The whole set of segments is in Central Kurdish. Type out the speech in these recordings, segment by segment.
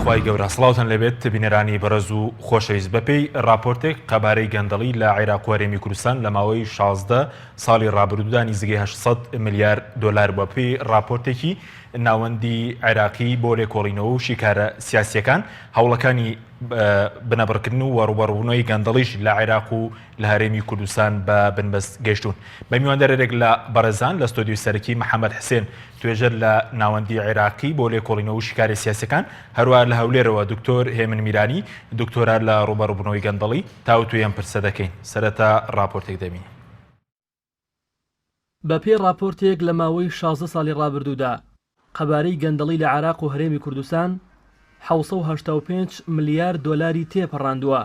خوای گەورە سڵاوتان لەبێت بینەرانی بەڕێز و خۆشەویست بەپێی راپۆرتێک قەبارەی گەندەڵی لە عێراق و هەرێمی کوردستان لە ماوەی 16 ساڵی ڕابردوودا نزیکەی 800 ملیار دۆلار بەپێی راپۆرتێکی ناوەندی عێراقی بۆ لێکۆڵینەوە و شیکارە سیاسیەکان هەوڵەکانی بنەبڕکردن و وەڕوبەڕبوونەوەی گەندەڵیش لە عێراق و لە هەرێمی کوردستان بە بنبەست گەیشتون. بە میواندەرێک لە بەڕێزان لە ستۆدیۆی سەرەکی محەممەد حسێن توێژەر لە ناوەندی عێراقی بۆ لێکۆڵینەوە و شیکاری سیاسەکان، هەروە لە هەولێرەوە دکتۆر هێمن میرانی دکتۆرە لە ڕوبەڕبوونەوەی گەندەڵی تاوتوێیان پرسە دەکەین. سەرەتا راپۆرتێک دەبین. بەپێی راپۆرتێک لە ماوەی 16 ساڵی ڕابردوودا قەبارەی گەندەڵی لە عێراق و هەرێمی کوردستان 785 ملیار دۆلاری تێپەڕاندووە.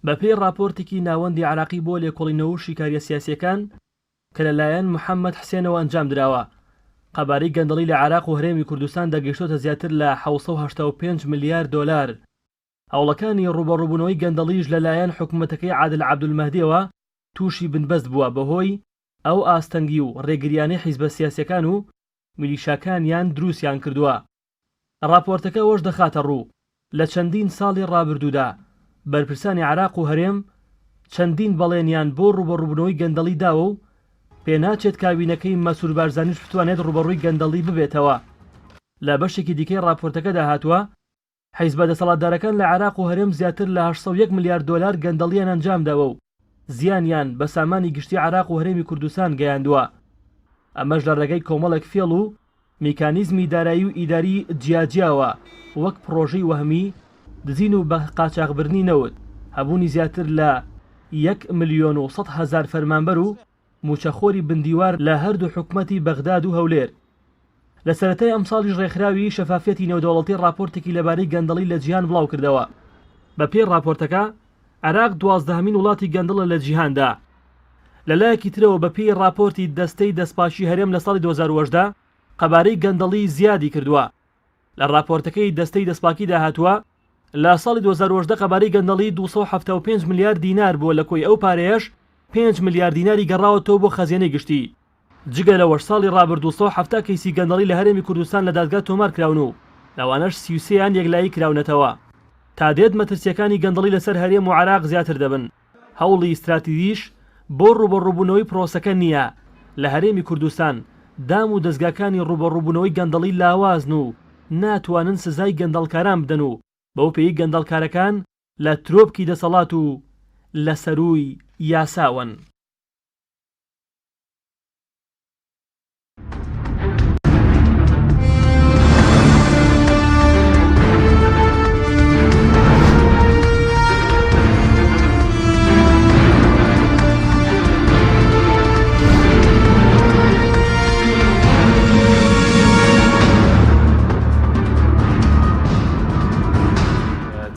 بەپێی راپۆرتێکی ناوەندی عێراقی بۆ لێکۆڵینەوە و شیکاریە سیاسیەکان کە لەلایەن محەممەد حسێنەوە ئەنجام درراوە، قەبارەی گەندەڵی لە عێراق و هەرێمی کوردستان دەگەیشتۆتە زیاتر لە 785 ملیار دۆلار. هەوڵەکانی ڕوبەڕووبوونەوەی گەندەڵیش لەلایەن حکوومەتەکەی عادل عەبدولمەهدیەوە تووشی بنبەست بووە بەهۆی ئەو ئاستەنگی و ڕێگریانەی حیزبە سیاسیەکان و میلیشاکانیان دروستیان کردووە. راپۆرتەکە ئەوەش دەخاتە ڕوو لە چەندین ساڵی ڕابردوودا بەرپرسانی عێراق و هەرێم چەندین بەڵێنیان بۆ ڕوبەڕووبوونەوەی گەندەڵی داوە و پێناچێت کابینەکەی مەسوور بارزانیش بتوانێت ڕوبەڕووی گەندەڵی ببێتەوە. لە بەشێکی دیکەی راپۆرتەکەدا هاتووە حیزبە دەسەڵاتدارەکان لە عێراق و هەرێم زیاتر لە 801 ملیار دۆلار گەندەڵیان ئەنجامداوە و زیانیان بە سامانی گشتی عێراق و هەرێمی کوردستان گەیاندووە. ئەمەش لە ڕێگەی کۆمەڵێک فێڵ و میکانیزمی دارایی و ئیداری جیاجیاوە وەک پرۆژەی وەهمی، دزین و بە قاچاغبردنی نەوت، هەبوونی زیاتر لە 1,100,000 فەرمانبەر و موچەخۆری بندیوار لە هەردوو حکومەتی بەغداد و هەولێر. لە سەرەتای ئەمساڵیش ڕێکخراوی شەفافیەتی نێودەوڵەتی راپۆرتێکی لەبارەی گەندەڵی لە جیهان بڵاو کردەوە. بەپێی راپۆرتەکە عێراق 12هەمین وڵاتی گەندەڵە لە جیهاندا. لەلایەکی ترەوە بەپێی راپۆرتی دەستەی دەستپاشی هەرێم لە ساڵی 2010 قەبارەی گەندەڵی زیادی کردووە. لە راپۆرتەکەی دەستەی دەستپاکی داهاتووە لە ساڵی 2010 قەبارەی گەندەڵی 275 ملیار دینار بووە، لە کۆی ئەو پارەیەش 5 ملیار دیناری گەڕاوەتەوە بۆ خەزیێنەی گشتی. جگە لەوەش ساڵی ڕابردوو 170 کەیسی گەندەڵی لە هەرێمی کوردستان لە دادگا تۆمار کراون و لەوانەش 33یان یەکلایی کراونەتەوە. تا دێت مەترسیەکانی گەندەڵی لەسەر هەرێم و عێراق زیاتر دەبن. هەوڵی ئیستراتیژیش بۆ ڕوبەڕووبوونەوەی پرۆسەکە نییە. لە هەرێمی کوردستان دام و دەستگاکانی ڕوبەڕووبوونەوەی گەندەڵی لاوازن و ناتوانن سزای گەندەڵکاران بدەن و بەو پێی گەندەڵکارەکان لە ترۆپکی دەسەڵات و لە سەرووی یاساون.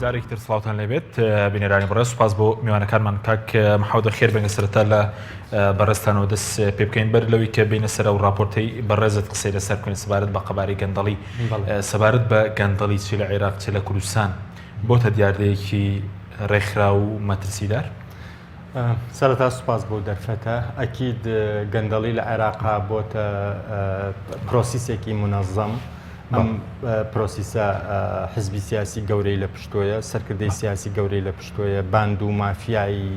جارێکتر سڵاوتان لەبێت بینەرانی بەڕێز، سوپاس بۆ میوانەکانمان. کاک محەممەد خێر بەنگە سەرەتا لە بەڕێزتانەوە دەست پێ بکەین بەر لەوەی کە بینە سەر و راپۆرتەی بەڕێزت قسەی لەسەر بکەین سەبارەت بە قەبارەی گەندەڵی، سەبارەت بە گەندەڵی چی لە عێراق چی لە کوردستان بۆتە دیاردەیەکی ڕێکخرا و مەترسیدار؟ سەرەتا سوپاس بۆ دەرفەتە. ئەکید گەندەڵی لە عێراقا بۆتە پرۆسیسێکی منەظەم. ئەم پرۆسیسە حزبی سیاسی گەورەی لە پشتۆیە، سەرکردەی سیاسی گەورەی لە پشتۆیە، باند و مافیایی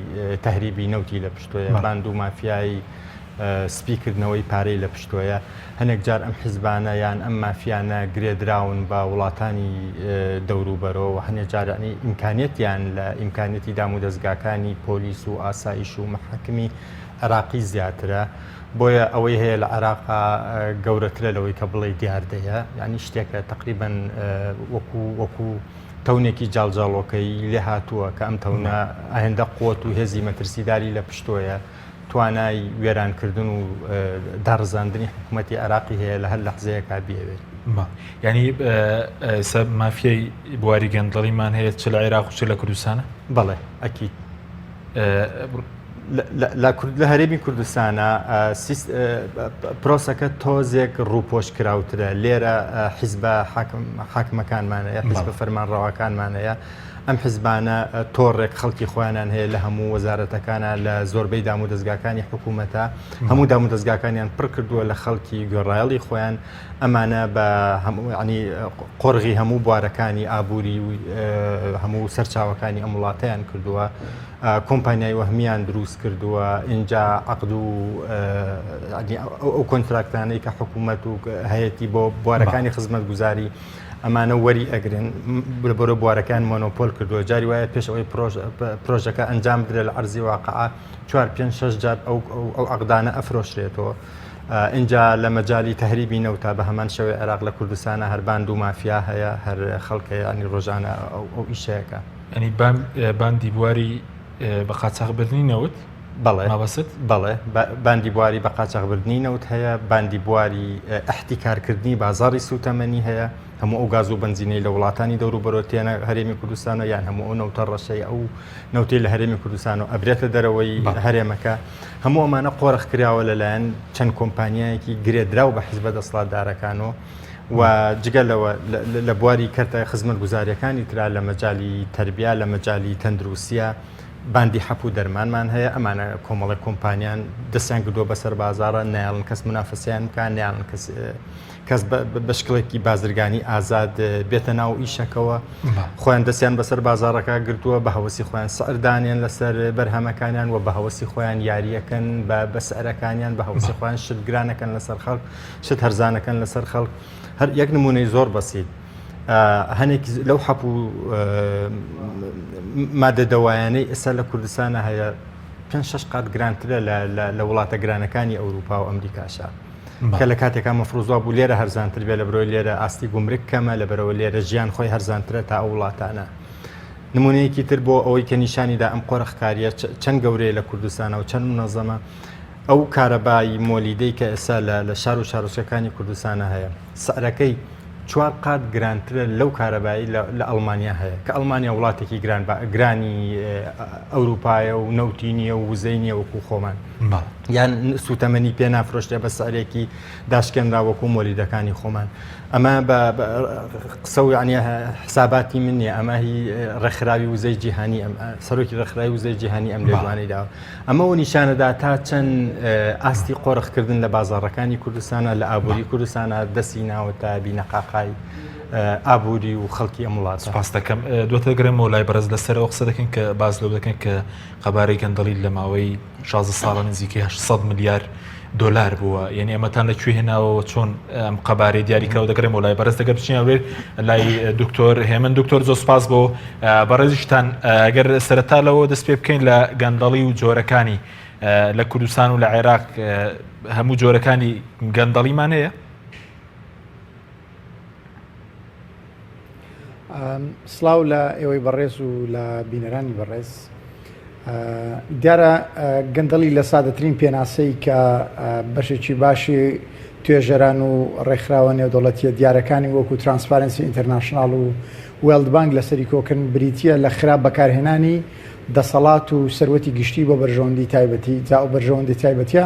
تەهریبی نەوتی لە پشتۆیە، باند و مافیایی سپیکردنەوەی پارەی لە پشتۆیە. هەنێک جار ئەم حیزبانە یان ئەم مافیانە گرێدراون بە وڵاتانی دەوروبەرەوە، هەنێک جارانی ئیمکانێتیان لە ئیمکانێتی دام و دەستگاکانی پۆلیس و ئاسایش و مەحەکمی عێراقی زیاترە. بۆیە ئەوەی هەیە لە عێراقا گەورەترە لەوەی کە بڵێ دیاردەیە، یعنی شتێکە تقریبەن وەکو تەونێکی جاڵجاڵۆکەی لێ هاتووە کە ئەم تەونە ئاهێندە قوت و هێزی مەترسیداری لە پشتۆیە، توانای وێرانکردن و داڕزاندنی حکوومەتی عێراقی هەیە لە هەر لەحزەیەکا بێوێت. یعنی مافیای بواری گەندەڵیمان هەیە چ لە عێراق و چ لە کوردستانە؟ بەڵێ ئەکید. لە هەرێمی کوردستانە پرۆسەکە تۆزێک ڕووپۆش کراوترە. لێرە حیزبە حاکمەکانمانەیە، حیزبە فەرمانڕەواکانمانەیە، ئەم حیزبانە تۆڕێک خەڵکی خۆیانان هەیە لە هەموو وەزارەتەکانە لە زۆربەی دام و دەستگاکانی حکوومەتە هەموو دام و دەستگاکانیان پڕ کردووە لە خەڵکی گوێڕایەڵی خۆیان ئەمانە بە ینی قۆرغی هەموو بوارەکانی ئابووری هەموو سەرچاوەکانی ئەم وڵاتیان کردووە کۆمپانیای وەهمیان دروست کردووە اینجا عقد و ئەو کۆنتراکتانەی کە حکوومەت و هەیەی بۆ بوارەکانی خزمەت گوزاری ئەمانە وەری ئەگرن لە بەرە بوارەکان مۆنۆپۆل کردووە جاری وایە پێش ئەوەی پرۆژەکە ئەنجام بدرێت لە عەرزی واقعە 4-5-6 جار ئەو عقدانە ئەفرۆشرێتەوە اینجا لە مەجای تەهریبی نەوتا بە هەمان شەوەی عێراق لە کوردستانە هەر باند و مافیا هەیە هەر خەڵکە ینی ڕۆژانە ئەو ئیشەیەەکە ینی باندی بواری بە قاچاغبردنی نەوت بەڵێ مابەست بەڵێ باندی بواری بە قاچاغبردنی نەوت هەیە باندی بواری ئەحتیکارکردنی بازاڕی سوتەمەنی هەیە هەموو ئەو گاز و بنزینەی لە وڵاتانی دەوروبەرەوە تێنە هەرێمی کوردستانە یان هەموو ئەو نەوتە ڕەشەی ئەو نەوتی لە هەرێمی کوردستان و ئەبرێتە دەرەوەی هەرێمەکە هەموو ئەمانە قۆرخ کراوە لەلایەن چەند کۆمپانیایەکی گرێدرا و بە حیزبە دەسەڵاتدارەکانەوە و جگەلەوە لە بواری کەرتە خزمەت گوزاریەکانی ترا لە مەجای تەربیە لە مەجای تەندروستیە باندی حەپوو دەرمانمان هەیە ئەمانە کۆمەڵی کۆمپانیان دەستیان کردووە بەسەر بازارە نایڵن کەس منافسیان بکان نیاڵن کەس بەشکڵێکی بازرگانی ئازاد بێتە ناو ئیشەکەەوە خۆیان دەستیان بەسەر بازارەکە گرتووە بە هەوەسی خۆیان سەردانیان لەسەر بەرهەمەکانیان و بە هەوەسی خۆیان یاریەکەن بە سەرەکانیان بە هەوەسی خۆیان شتگرانەکەن لەسەر خەڵک شت هەرزانەکەن لەسەر خەڵک هەر یەک نمونەی زۆر بەسیت هەنێک لەو حەپوو مادە دەوایانەی ئێستا لە کوردستانە هەیە 5-6 قات گرانترە لە وڵاتە گرانەکانی ئەوروپا و ئەمریکاشە کە لە کاتێکا مەفروزوا بوو لێرە هەرزانتر بێ لە بەرەوەی لێرە ئاستی گومرگ کەمە لە بەرەوە لێرە ژیان خۆی هەرزانترە تا ئەو وڵاتانە نمونەیەکی تر بۆ ئەوەی کە نیشانیدا ئەم قۆرەخکاریە چەند گەورەیە لە کوردستانە و چەند منەظەمە ئەو کارەبای مۆلیدەی کە ئێستا لە شار و شارۆچەکانی کوردستانە هەیە سعرەکەی 4 قات گرانترە لەو کارەبایی لە ئەڵمانیا هەیە کە ئەڵمانیا وڵاتێکی گرانی ئەوروپایە و نەوتینیە و وزەینیە وەکو خۆمان یان سوتەمەنی پێ نافرۆشتێ بە سعرێکی داشکێنرا وەکو مۆلیدەکانی خۆمان ئەمە بە قسە و یعنی حساباتی من نیە ئەمە هی ڕێکخراوی وزەی جیهانی سەرۆکی ڕێکخراوی وزەی جیهانی ئەم لێوانەی داوە ئەمە و نیشانەدا تا چەند ئاستی قۆرخکردن لە بازاڕەکانی کوردستانە لە ئابووری کوردستانە دەستی ناوەتە بینەقاقای ئابووری و خەڵکی ئەم وڵاتە سپاس دەکەم دواتە گرێمەوە لای بەرز لەسەرەوە قسە دەکەن کە باز لەو دەکەن کە قەبارەی گەندەڵی لە ماوەی 16 ساڵە نزیکەی 800 ملیار دۆلار بووە یعنی ئەمەتان لەکوێ هێناوە چۆن ئەم قەبارەی دیاریکراوە دەگرێمەوە لای بەرز دەگە بچینە وێر لای دکتۆر هێمن دکتۆر زۆر سپاس بۆ بەڕێزیشتان ئەگەر سەرەتا لەوە دەست پێ بکەین لە گەندەڵی و جۆرەکانی لە کوردستان و لە عێراق هەموو جۆرەکانی گەندەڵیمان هەیە سلااو لە ئێوەی بەڕێز و لە بینەرانی بەڕێز دیارە گەندەڵی لە سادەترین پێناسەی کە بەشێکی باشی توێژەران و ڕێکخراوە نێودەوڵەتیە دیارەکانی وەکو ترانسپارنسی ئینتەرناشناڵ و وێلد بانک لەسەری کۆکردن بریتە لە خراپ بەکارهێنانی دەسەڵات و سەروەتی گشتی بۆ بەرژەوەندی تایبەتی جا ئەو بەرژەوەندی تایبەتیە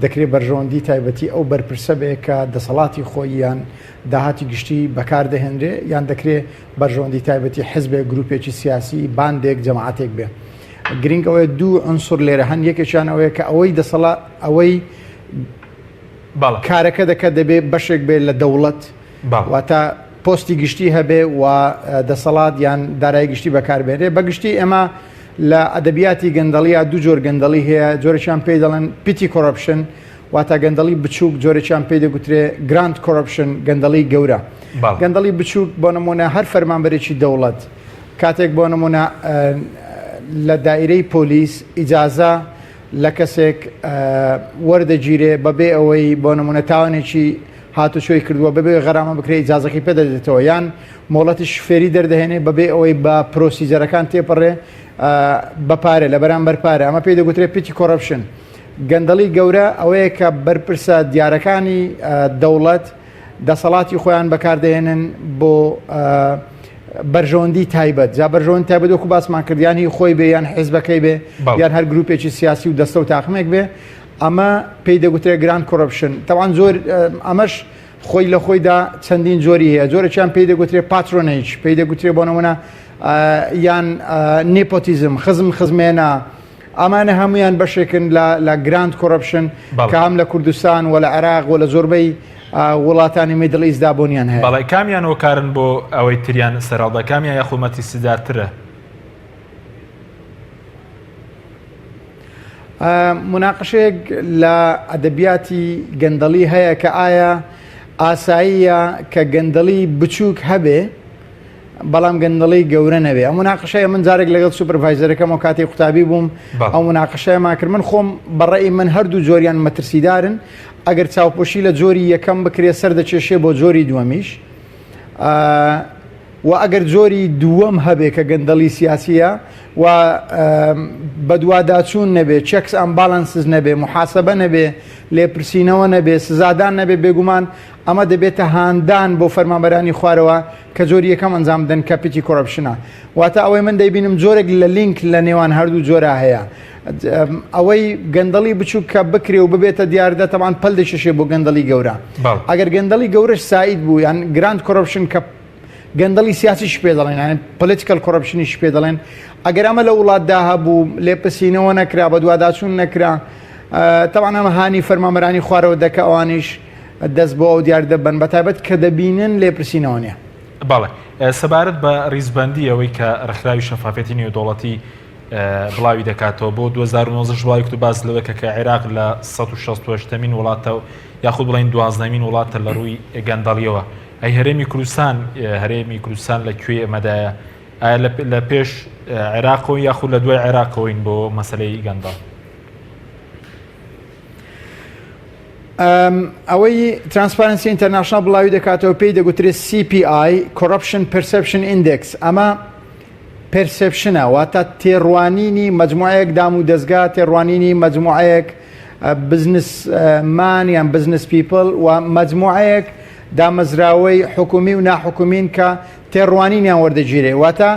دەکرێت بەرژەوەندی تایبەتی ئەو بەرپرسە بێ کە دەسەڵاتی خۆیان داهاتی گشتی بەکاردەهێنرێ یان دەکرێت بەرژەوەندی تایبەتی حزبێک گروپێکی سیاسی باندێک جەماعەتێک بێ گرنگ ئەوەیە دوو عنسر لێرە هەن یەکێکیان ئەوەیە کە ئەوەی دەسەڵات ئەوەی کارەکە دەکە دەبێت بەشێک بێت لە دەوڵەت واتە پۆستی گشتی هەبێ و دەسەڵات یان دارایی گشتی بەکاربێنرێ بەگشتی ئێمە لە ئەدەبیاتی گەندەڵیە دوو جۆر گەندەڵی هەیە جۆرەیان پێی دەڵێن پیتی کۆڕەپشن واتە گەندەڵی بچووک جۆرەیان پێی دەگوترێ گراند کۆڕەپشن گەندەڵی گەورە گەندەڵی بچووک بۆ نمونە هەر فەرمانبەرێکی دەوڵەت کاتێک بۆ نمونە لە دائیرەی پۆلیس ئیجازە لە کەسێک وەردەگیرێ بەبێ ئەوەی بۆ نمونە تاوانێکی هاتوچۆی کردووە بەبێ غەرامە بکرێت ئیجازەکەی پێدەدێتەوە یان مۆڵەتی شفێری دەردەهێنێ بەبێ ئەوەی بە پرۆسیجەرەکان تێپەڕێ بەپارێ لە بەرامبەر پارە ئەمە پێی دەگوترێت پیتی کۆڕەپشن گەندەڵی گەورە ئەوەیە کە بەرپرسە دیارەکانی دەوڵەت دەسەڵاتی خۆیان بەکاردەهێنن بۆ بەرژەوەندی تایبەت جا بەرژەوەندی تایبەت وەکو باسمان کردیانی خۆی بێ یان حیزبەکەی بێ یان هەر گروپێکی سیاسی و دەستە و تاقمێک بێ ئەمە پێی دەگوترێت گراند کۆڕەپشن تاوان زۆر ئەمەش خۆی لە خۆیدا چەندین جۆری هەیە جۆرەیان پێی دەگوترێت پاترۆنیج پێی دەگوترێت بۆ نمونە یان نێپۆتیزم خزمێنە ئەمانە هەمویان بەشێکن لە گراند کۆڕپشن کە هەم لە کوردستان و لە عێراق و لە زۆربەی وڵاتانی میدڵ ئیستدا بۆنیان هەیە. بەڵێ کامیان هۆکارن بۆ ئەوەی تریان سەرڕڵدا کامیان یاخومەتی سزدارترە؟ مناقشەیەک لە ئەدەبیاتی گەندەڵی هەیە کە ئایا ئاساییە کە گەندەڵی بچووک هەبێ بەڵام گەندەڵی گەورە نەبێ. ئەم مناقشەیە من جارێک لەگەڵ سوپەرڤایزەرەکەم و کاتی قوتابی بووم ئەو مناقشەیەمان کرد. من خۆم بەڕێی من هەردوو جۆریان مەترسیدارن ئەگەر چاوپۆشی لە جۆری یەکەم بکرێ سەر دەچێشێ بۆ جۆری دووەمیش و ئەگەر جۆری دووەم هەبێ کە گەندەڵی سیاسیە و بەدواداچوون نەبێ چەکس ئەم باڵانسز نەبێ محاسبە نەبێ لێپرسینەوە نەبێ سزادان نەبێ بێگومان ئەمە دەبێتە هاندان بۆ فەرمانبەرانی خوارەوە کە جۆری یەکەم ئەنجام دەن کەپیتی کۆڕپشنە. واتە ئەوەی من دەیبینم جۆرێک لە لینک لە نێوان هەردوو جۆرە هەیە. ئەوەی گەندەڵی بچووک کە بکرێ و ببێتە دیاردە تەمان پەل دەشێ بۆ گەندەڵی گەورە. ئەگەر گەندەڵی گەورەش ساید بوو یان گراند کۆڕپشن کە گەندەڵی سیاسیش پێ دەڵێن یان پۆلیتیکەل کۆڕپشنیش پێ دەڵێن ئەگەر ئەمە لە وڵاتدا هەبوو لێپرسینەوە نەکرا بە دوواداچوون نەکرا تەوان ئەمە هانی فەرمانبەرانی خوارەوە دەکە ئەوانیش دەست بۆ ئەو دیار دەبن بەتایبەت کە دەبینن لێپرسینەوە نیە. بەڵێ سەبارەت بە ڕیزبەندی ئەوەی کە ڕێکخراوی شەفافێتی نێودەوڵەتی بڵاوی دەکاتەوە بۆ 2019 وڵاتی تو باز لەوە کە عێراق لە 168مین وڵاتە یاخود بڵین 12مین وڵاتە لە ڕووی گەندەڵیەوە. ئەی هەرێمی کوردستان لەکوێ ئەمەدایە؟ ئایا لە پێش عێراقەوە یاخود لە دوای عێراقەوەین بۆ مەسەلەی گەندەڵ؟ ئەوەی ترانسپارنسی ئینتەرناشنال بڵاوی دەکاتەوە پێی دەگوترێت CPI Corruption Perception Index. ئەمە پرسپشنە واتە تێڕوانینی مەجموعەیەک دام و دەستگا تێڕوانینی مەجموعەیەک بزنسمان یان بزنس پیپل و مەجموعەیەک دامەزراوەی حکومی و ناحکومین کە تێڕوانینیان وەردەگیرێ. واتە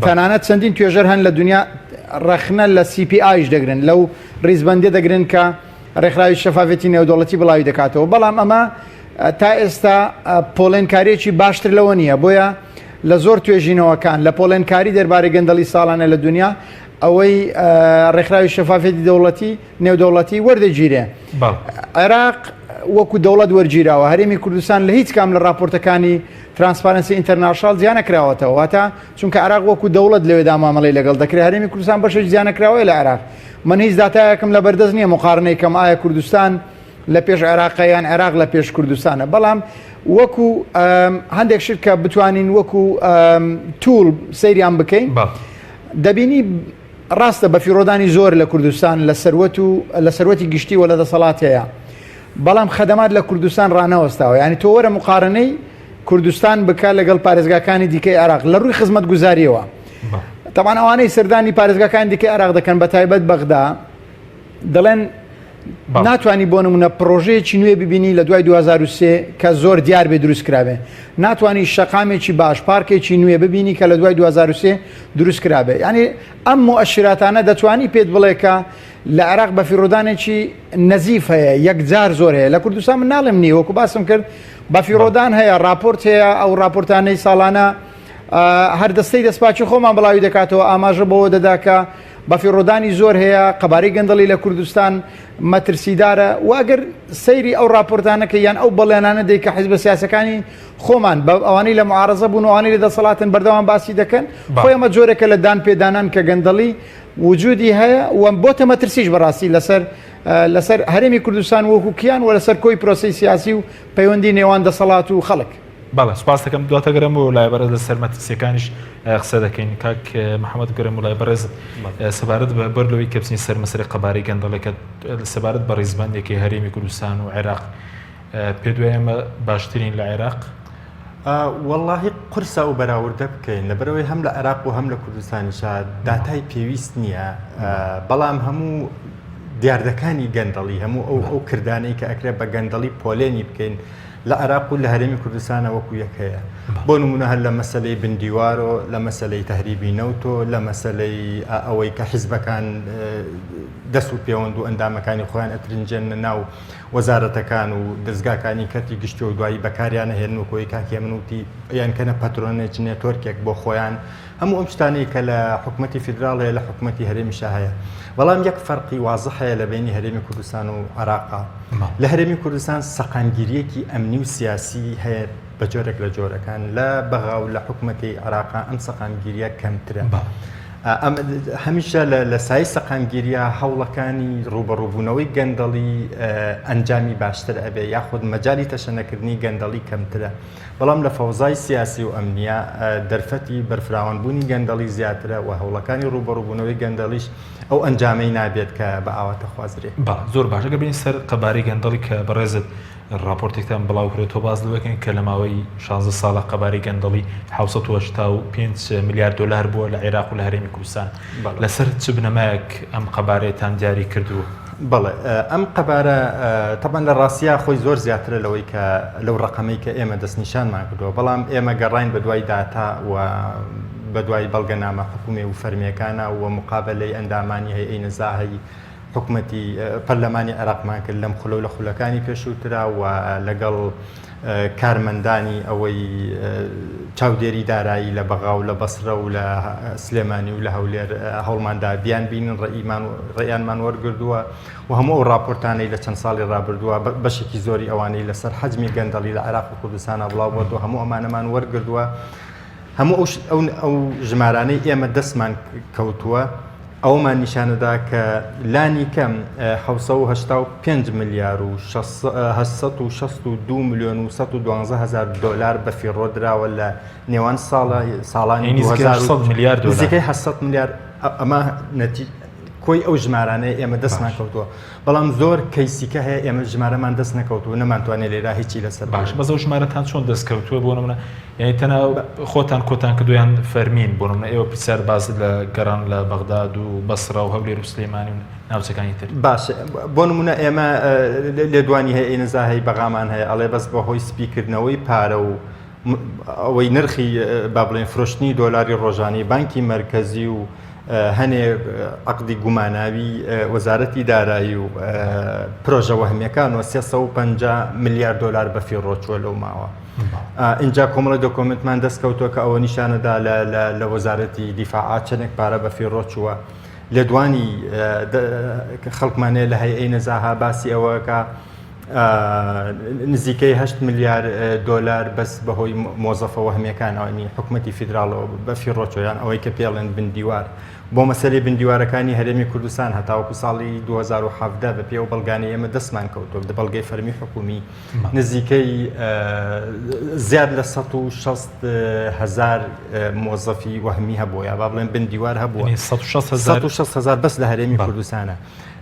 تەنانەت چەندین توێژەر هەن لە دنیا ڕەخنە لە CPIش دەگرن لەو ڕیزبەندی دەگرن کە ڕێکخراوی شەفافێتی نێودەوڵەتی بڵاوی دەکاتەوە. بەڵام ئەمە تا ئێستا پۆڵێنکاریەکی باشتر لەوە نییە بۆیە لە زۆر توێژینەوەکان لە پۆڵێنکاری دەربارەی گەندەڵی ساڵانە لە دنیا ئەوەی ڕێکخراوی شەفافێتی نێودەوڵەتی وەردەگیرێ. عێراق وەکو دەوڵەت وەرگیراوە هەرێمی کوردستان لە هیچ کام لە راپۆرتەکانی ترانسپارنسی ئینتەرناشنال زیان نەکراوەتەوە واتە چونکە عێراق وەکو دەوڵەت لەوێدا مامەڵەی لەگەڵ دەکرێت. هەرێمی کوردستان بەشێک زیان نەکراوەیە لە عێراق. من هیچ داتایەکم لە بەردەست نییە مقارنەی کەم ئایا کوردستان لە پێش عێراقیان عێراق لە پێش کوردستانە. بەڵام وەکو هەندێک شت کە بتوانین وەکو توول سەیریان بکەین دەبینی ڕاستە بەفیڕۆدانی زۆر لە کوردستان لە سەروەتی گشتی و لە دەسەڵات هەیە بەڵام خەدەمات لە کوردستان ڕانەوەستاوە. ینی تۆ وەرە مقارنەی کوردستان بکە لەگەڵ پارێزگاکانی دیکەی عێراق لە ڕووی خزمەت گوزاریەوە. تەمان ئەوانەی سەردانی پارێزگاکانی دیکەی عێراق دەکەن بە تایبەت بەغدا دەڵێن ناتوانانی بۆ نمونە پرۆژەیەکی نوێ ببینی لە دوای 2023 کە زۆر دیار بێ دروست کرابێ. ناتوانانی شەقامێکی باش پارکێکی نوێ ببینی کە لە دوای 2023 دروست کرابێ. ینی ئەم مؤشراتانە دەتوانی پێت بڵێ کە لە عێراق بەفیڕۆدانێکی نەزیف هەیە یەکجار زۆر هەیە. لە کوردستان من ناڵێم نییە وەکو باسم کرد بەفیڕۆدان هەیە راپۆرت هەیە ئەو راپۆرتانەی ساڵانە هەردەستەی دەستپاچی خۆمان بڵاوی دەکاتەوە ئاماژە بەوە دەداکە بەفیڕۆدانی زۆر هەیە قەبارەی گەندەڵی لە کوردستان مەترسیدارە و ئەگەر سەیری ئەو راپۆرتانەکە یان ئەو بەڵێنانە دەی کە حیزبە سیاسەکانی خۆمان بە ئەوانەی لە معارەزە بوون و ئەوانەی لە دەسەڵاتن بەردەوام باسی دەکەن خۆی ئەمە جۆرێکە لە دان پێدانان کە گەندەڵی وجودی هەیە و بۆتە مەترسیش بەڕاستی لەسەر هەرێمی کوردستان وەکو کیان و لەسەر کۆی پرۆسی سیاسی و پەیوەندی نێوان دەسەڵات و خەڵک. بەڵێ سپاس دەکەم دواتە گەرم و لای بەرز لەسەر مەترسیەکانیش قسە دەکەین. کاک محەممەد گەرم و لای بەرز سەبارەت بە بەرلەوەی کە بچین سەر مەسەری قەبارەی گەندەڵەکە سەبارەت بە ڕیزبەندێکی هەرێمی کوردستان و عێراق پێ دوای ئێمە باشترین لە عێراق؟ واللهی قورسە و بەراوردە بکەین لەبەرەوەی هەم لە عێراق و هەم لە کوردستانیشا داتای پێویست نییە بەڵام هەموو دیاردەکانی گەندەڵی هەموو ئەو کردانەی کە ئەکرێت بە گەندەڵی پۆلێنی بکەین لە عێراق و لە هەرێمی کوردستانە وەکو یەک هەیە. بۆ نمونە هەر لە مەسەلەی بندیوارۆ لە مەسەلەی تەهریبی نەوتۆ لە مەسەلەی ئەوەی کە حیزبەکان دەست و پەیوەند و ئەندامەکانی خۆیان ئەترنجێنە ناو وەزارەتەکان و دەستگاکانی کەتی گشتی و دوایی بەکاریانە هێن و کۆی کاکێ منوتی یان کەنە پەترۆنێک نێتۆرکێک بۆ خۆیان هەموو ئەم شتانەی کە لە حکوومەتی فیدراڵەیە لە حکوومەتی هەرێمیشا هەیە بەڵام یەک فەرقی وازح هەیە لە بینی هەرێمی کوردستان و عێراقا لە هەرێمی کوردستان سەقامگیریەکی ئەمنی و سیاسی هەیە بە جۆرێک لە جۆرەکان لە بەغا و لە حکوومەتی عێراقا ئەم سەقامگیریە کەمترە هەمیشە لە سای سەقامگیریە هەوڵەکانی ڕوبەڕووبوونەوەی گەندەڵی ئەنجامی باشتر ئەبێ یاخود مەجای تەشەنەکردنی گەندەڵی کەمترە بەڵام لە فەوزای سیاسی و ئەمنیە دەرفەتی بەرفراوانبوونی گەندەڵی زیاترە و هەوڵەکانی ڕوبەڕووبوونەوەی گەندەڵیش ئەو ئەنجامەی نابێت کە بە ئاواتە خوازرێ زۆر باشە گەبین سەر قەبارەی گەندەڵی کە بەڕێزت راپۆرتێکتان بڵاوکرێت تۆ باز لەوەکەن کە لە ماوەی 16 ساڵە قەبارەی گەندەڵی 785 میلیارد دلار بووە لە عێراق و لە هەرێمی کوردستان لەسەر چ بنەمایەک ئەم قەبارەتان دیاری کردووە بەڵێ ئەم قەبارە تەبەن لە ڕاستیە خۆی زۆر زیاترە لەوەی کە لەو ڕقەمەی کە ئێمە دەستنیشانمان کردووە بەڵام ئێمە گەڕاین بە دوای داتا و بە دوای بەڵگەنامە حکوومێ و فەرمیەکانە و مقابلەی ئەندامانی هەیە نەزاهەیی حکوومەتی پەرلەمانی عێراقمان کرد لەم خولە و لە خولەکانی پێشووترا و لەگەڵ کارمەندانی ئەوەی چاودێری دارایی لە بەغا و لە بەسرە و لە سلێمانی و لە هەولێر هەوڵماندا بیان بینن ڕێیانمان وەرگردووە و هەموو ئەو راپۆرتانەی لە چەند ساڵی ڕابردووە بەشێکی زۆری ئەوانەی لەسەر حەجمی گەندەڵی لە عێراق و کوردستانە بڵاو بردووە هەموو ئەمانەمان وەرگردووە هەموو ئەو ژمارانەی ئێمە دەستمان کەوتووە ئەومان نیشانەدا کە لانی کەم 785 میلیار و 862 میلیۆن و 112 هزار دلار بە فیڕۆ دراوە لە نێوان ساڵانی 800 میلیارد دلار نزیکەی 800 میلیارد ئەمە کۆی ئەو ژمارانەیە ئێمە دەستمان کەوتووە بەڵام زۆر کەیسیکە هەیە ئێمە ژمارەمان دەست نەکەوتووە نەمانتوانێت لێرا هیچی لەسەر باش بەزەو ژمارەتان چۆن دەستکەوتووە بۆ نمونە یعنی تەنە خۆتان کۆتان کردویان فەرمین بۆ نمونە ئێوە پرسیار باز لە گەڕان لە بەغداد و بەسرە و هەولێر و سلێمانی و ناوچەکانی تر باشە بۆ نمونە ئێمە لێدوانی هەیە نزاهەی بەغامان هەیە ئەڵێ بەس بەهۆی سپیکردنەوەی پارە و ئەوەی نرخی با بڵێن فرۆشتنی دۆلاری ڕۆژانی بانکی مرکزی و هەنێ عقدی گوماناوی وەزارەتی دارایی و پرۆژە وەهمیەکان و 350 میلیارد دلار بە فیڕۆ چووە لەو ماوە اینجا کۆمەڵە دۆکۆمنتمان دەستکەوتووە کە ئەوە نیشانەدا لە وەزارەتی دیفاعات چەندێک پارە بە فیڕۆ چووە لێدوانی خەڵکمانەیە لە هەیئەی نەزاها باسی ئەوەکە نزیکەی 8 میلیارد دلار بەس بەهۆی مۆزەفە وەهمیەکانەوەنی حکوومەتی فیدراڵەوە بە فیڕۆ چۆیان ئەوەی کە پێڵێن بندیوار بۆ مەسەلەی بندیوارەکانی هەرێمی کوردستان هەتاوەکو ساڵی 2017 بە پێ و بەڵگانی ئێمە دەستمان کەوتووە دە بەڵگەی فەرمی حکومی نزیکەی زیاد لە 160 هزار مۆزەفی وەهمی هەبووە یا با بڵێن بندیوار هەبووە 160 هزار بەس لە هەرێمی کوردستانە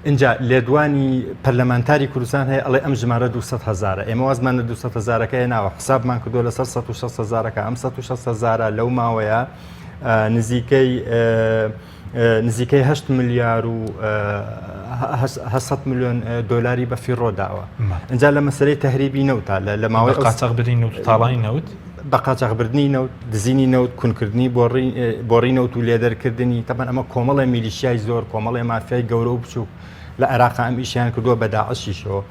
اینجا لێدوانی پەرلەمانتاری کوردستان هەیە ئەڵێ ئەم ژمارە 200 هزارە ئێمە وازمان لە 200 هزارەکە ناوە حسابمان کردو لەسەر 160 هزارەکە ئەم 160 هزارە لەو ماوەیە نزیکەی 8 میلیار و 800 میلیۆن دلاری بە فیڕۆ داوە اینجا لە مەسەلەی تەهریبی نەوتە لە ماوەی قاچاغبردنی نەوت و تاڵانی نەوت بە قاچاغبردنی نەوت دزینی نەوت کونکردنی بۆڕی نەوت و لێدەرکردنی تەبەن ئەمە کۆمەڵی میلیشیای زۆر کۆمەڵی مافیای گەورە و بچووک لە عێراق ئەم ئیشیان کردووە بە داعشیشەوە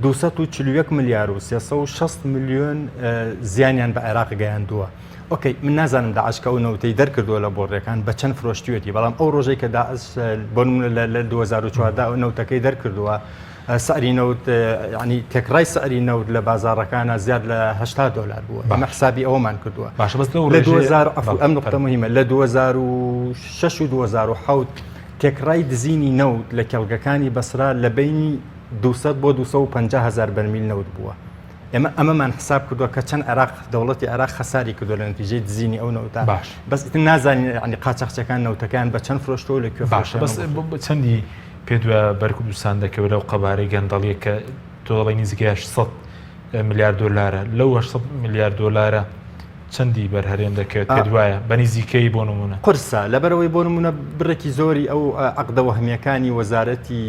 241 میلیار و 360 میلیۆن زیانیان بە عێراق گەیاندووە ئۆکەی من نازانم داعشکە و نەوتەی دەرکردووە لە بۆڕێکان بە چەند فرۆشتوێتی بەڵام ئەو ڕۆژەی کە داعش بۆ نمونە لە 2014 نەوتەکەی دەرکردووە سعری نەوت ینی تێکڕای سعری نەوت لە بازاڕەکانە زیاد لە 80 دلار بووە ئەمە حسابی ئەوەمان کردووە باشە بەس ئەم نقطە مهمە لە 2006 و 2007 تێکڕای دزینی نەوت لە کێڵگەکانی بەسرا لە بینی 200 بۆ 250 هزار بەرمیل نەوت بووە ئەمەمان حساب کردووە کە چەند عێراق دەوڵەتی عێراق خەساری کردووە لە نتیجەی دزینی ئەو نەوتە باش بەس نازانین ینی قاچاقچەکان نەوتەکان بە چەند فرۆشتەوە لە کوێ باشە بەس چەندی پێدووە بەرکردستان دەکەوێت لەو قەبارەی گەندەڵیە کە تۆ دەڵی نزیکەی 800 میلیارد دلارە لەو 800 میلیارد دلارە چەندی بەرهەرێن دەکەوێت پێ دوایە بە نزیکەی بۆ نمونە قورسە لەبەرەوەی بۆ نمونە بڕێکی زۆری ئەو عەقدە وەهمیەکانی وەزارەتی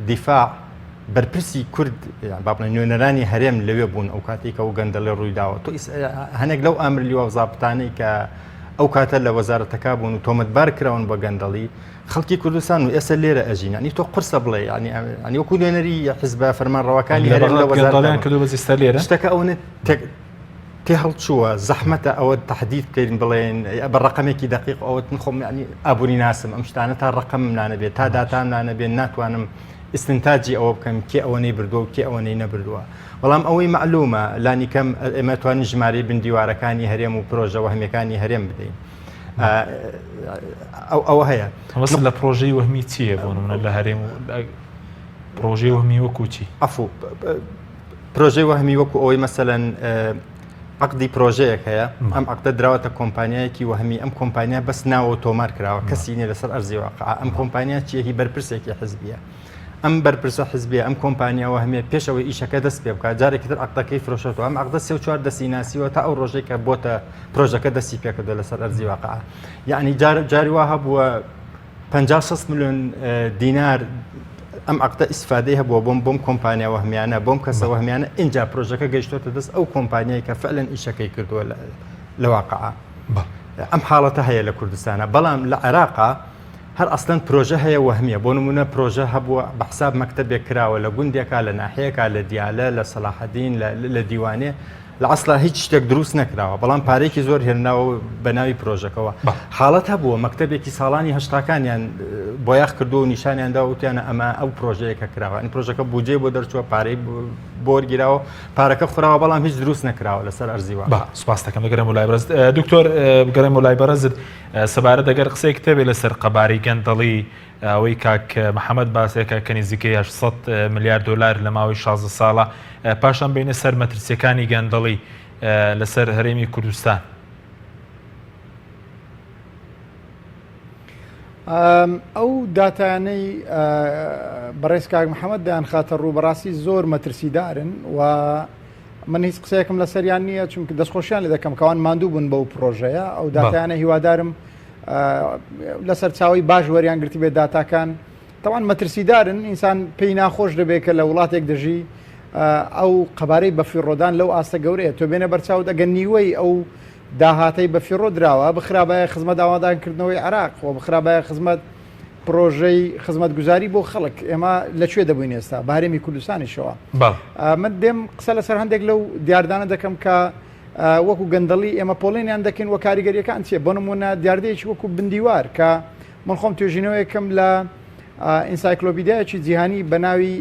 دیفاع بەرپرسی کورد با بڵێن نوێنەرانی هەرێم لەوێ بوون ئەو کاتێک ئەو گەندەڵێ ڕووی داوە تۆ هەنێک لەو ئامرلی و زابطانەی کە ئەو کاتە لە وەزارەتەکە بوون و تۆمەتبار کراون بە گەندەڵی خەڵکی کوردستان و ئێستا لێرە ئەژین ینی تۆ قرسە بڵێ ینی وەکو نوێنەری حیزب فەرمانڕەوەکانی هەرێم لە وەزارەتەکە شتەکە ئەوە تێ هەڵچووە زەحمەتە ئەوە تهدید بکەین بڵێن بە ڕقمێکی دقیق ئەوە خۆم ینی ئابووری ناسم ئەم شتانە تا ڕقم نانەبێت تا داتام نانەبێت ناتوانم ئستنتاجی ئەوە بکەم کێ ئەوەی بردووە و کێ ئەوەی نەبردووە بەڵام ئەوەی معلومە لانی کەم ئێمە توانین ژمارەی بندیوارەکانی هەرێم و پرۆژە وەهمیەکانی هەرێم بدەین ئەوە هەیە هەوەسن لە پرۆژەی وەهمی چییە بۆ نمونە لە هەرێم پرۆژەی وەهمی وەکو چی ئەفو پرۆژەی وەهمی وەکو ئەوەی مەسەلەن عقدی پرۆژەیەک هەیە ئەم عقدە دراوەتە کۆمپانیایەکی وەهمی ئەم کۆمپانیا بەس ناوە تۆمار کراوە کەسی نیە لەسەر ئەرزی واقع ئەم کۆمپانیا چیەهی بەرپرسێکی حزبیە ئەم بەرپرسە حزبیە ئەم کۆمپانیا وەهمیە پێشەوەی ئیشەکە دەست پێ بکات جارێکی تر عقدەکەی فرۆشێتەوە ئەم عقدە 3-4 دەستی ناسیوە تا ئەو ڕۆژێک کە بۆتە پرۆژەکە دەستی پێکردو لەسەر ئەرزی واقع یعنی جاری وا هەبووە 50-60 ملیۆن دینار ئەم عقدە ئیسفادەی هەبووە بۆم کۆمپانیا وەهمیانە بۆم کەسە وەهمیانە اینجا پرۆژەکە گەیشتۆتە دەست ئەو کۆمپانیای کە فعلەن ئیشەکەی کردووە لە واقع ئەم حاڵەتە هەیە لە کوردستانە بەڵام لە عێراقا هەر ئەسڵەن پرۆژە هەیە وەهمیە بۆ نمونە پرۆژە هەبووە بە حساب مەکتەبێک کراوە لە گوندێکا لە ناحەیەکا لە دیالە لە سەلاحەدین لە دیوانێ لە ئەسڵا هیچ شتێک دروست نەکراوە بەڵام پارێکی زۆر هێناوە بە ناوی پرۆژەکەەوە حاڵەت هەبووە مەکتەبێکی ساڵانی هەشتاکانیان بۆ یاخ کردو و نیشانیاندا وتیانە ئەمە ئەو پرۆژەیەکە کراوە ئەنی پرۆژەکە بودجێ بۆ دەرچووە پارەی بۆرگیراوە پارەکە خوراوە بەڵام هیچ دروست نەکراوە لەسەر ئەرزیوە سوپاس دەکەم بگەرم و لای بەرز دکتۆر بگەڕێم و لای بەرزت سەبارەت دەگەر قسەی کتێبێ لەسەر قەبارەی گەندەڵی ئەوەی کاک محەممەد باسێکە کە نزیکەی 800 ملیار دلار لە ماوەی 16 ساڵە پاشان بینە سەر مەترسیەکانی گەندەڵی لەسەر هەرێمی کوردستان ئەو داتانەی بەڕێز کاک محەممەد دایان خاتە ڕوو بەڕاستی زۆر مەترسیدارن و من هیچ قسەیەکم لەسەریان نییە چونکە دەستخۆشیان لێ دەکەم کەوان ماندوو بوون بەو پرۆژەیە ئەو داتیانە هیوادارم لەسەر چاوی باش وەریان گرتی بێت داتاکان تەوان مەترسیدارن ئینسان پێی ناخۆش دەبێت کە لە وڵاتێک دەژی ئەو قەبارەی بەفیڕۆدان لەو ئاستە گەورەیە تۆ بێنە بەرچاو دەگەن نیوەی ئەو داهاتەی بەفیڕۆ دراوە بخرابایە خزمەت ئاوادانکردنەوەی عراق و بخرابایە خزمەت پرۆژەی خزمەت گوزاری بۆ خەڵک ئێمە لەکوێ دەبووین ئێستا بە هەرێمی کوردستانیشەوە من دێم قسە لەسەر هەندێک لەو دیاردانە دەکەم کە وەکو گەندەڵی ئێمە پۆڵێنیان دەکەین وە کاریگەریەکان چیە بۆ نمونە دیاردەیەکی وەکو بندیوار کە من خۆم توێژینەوەیەکەم لە ئینسایکلۆپیدایەکی جیهانی بە ناوی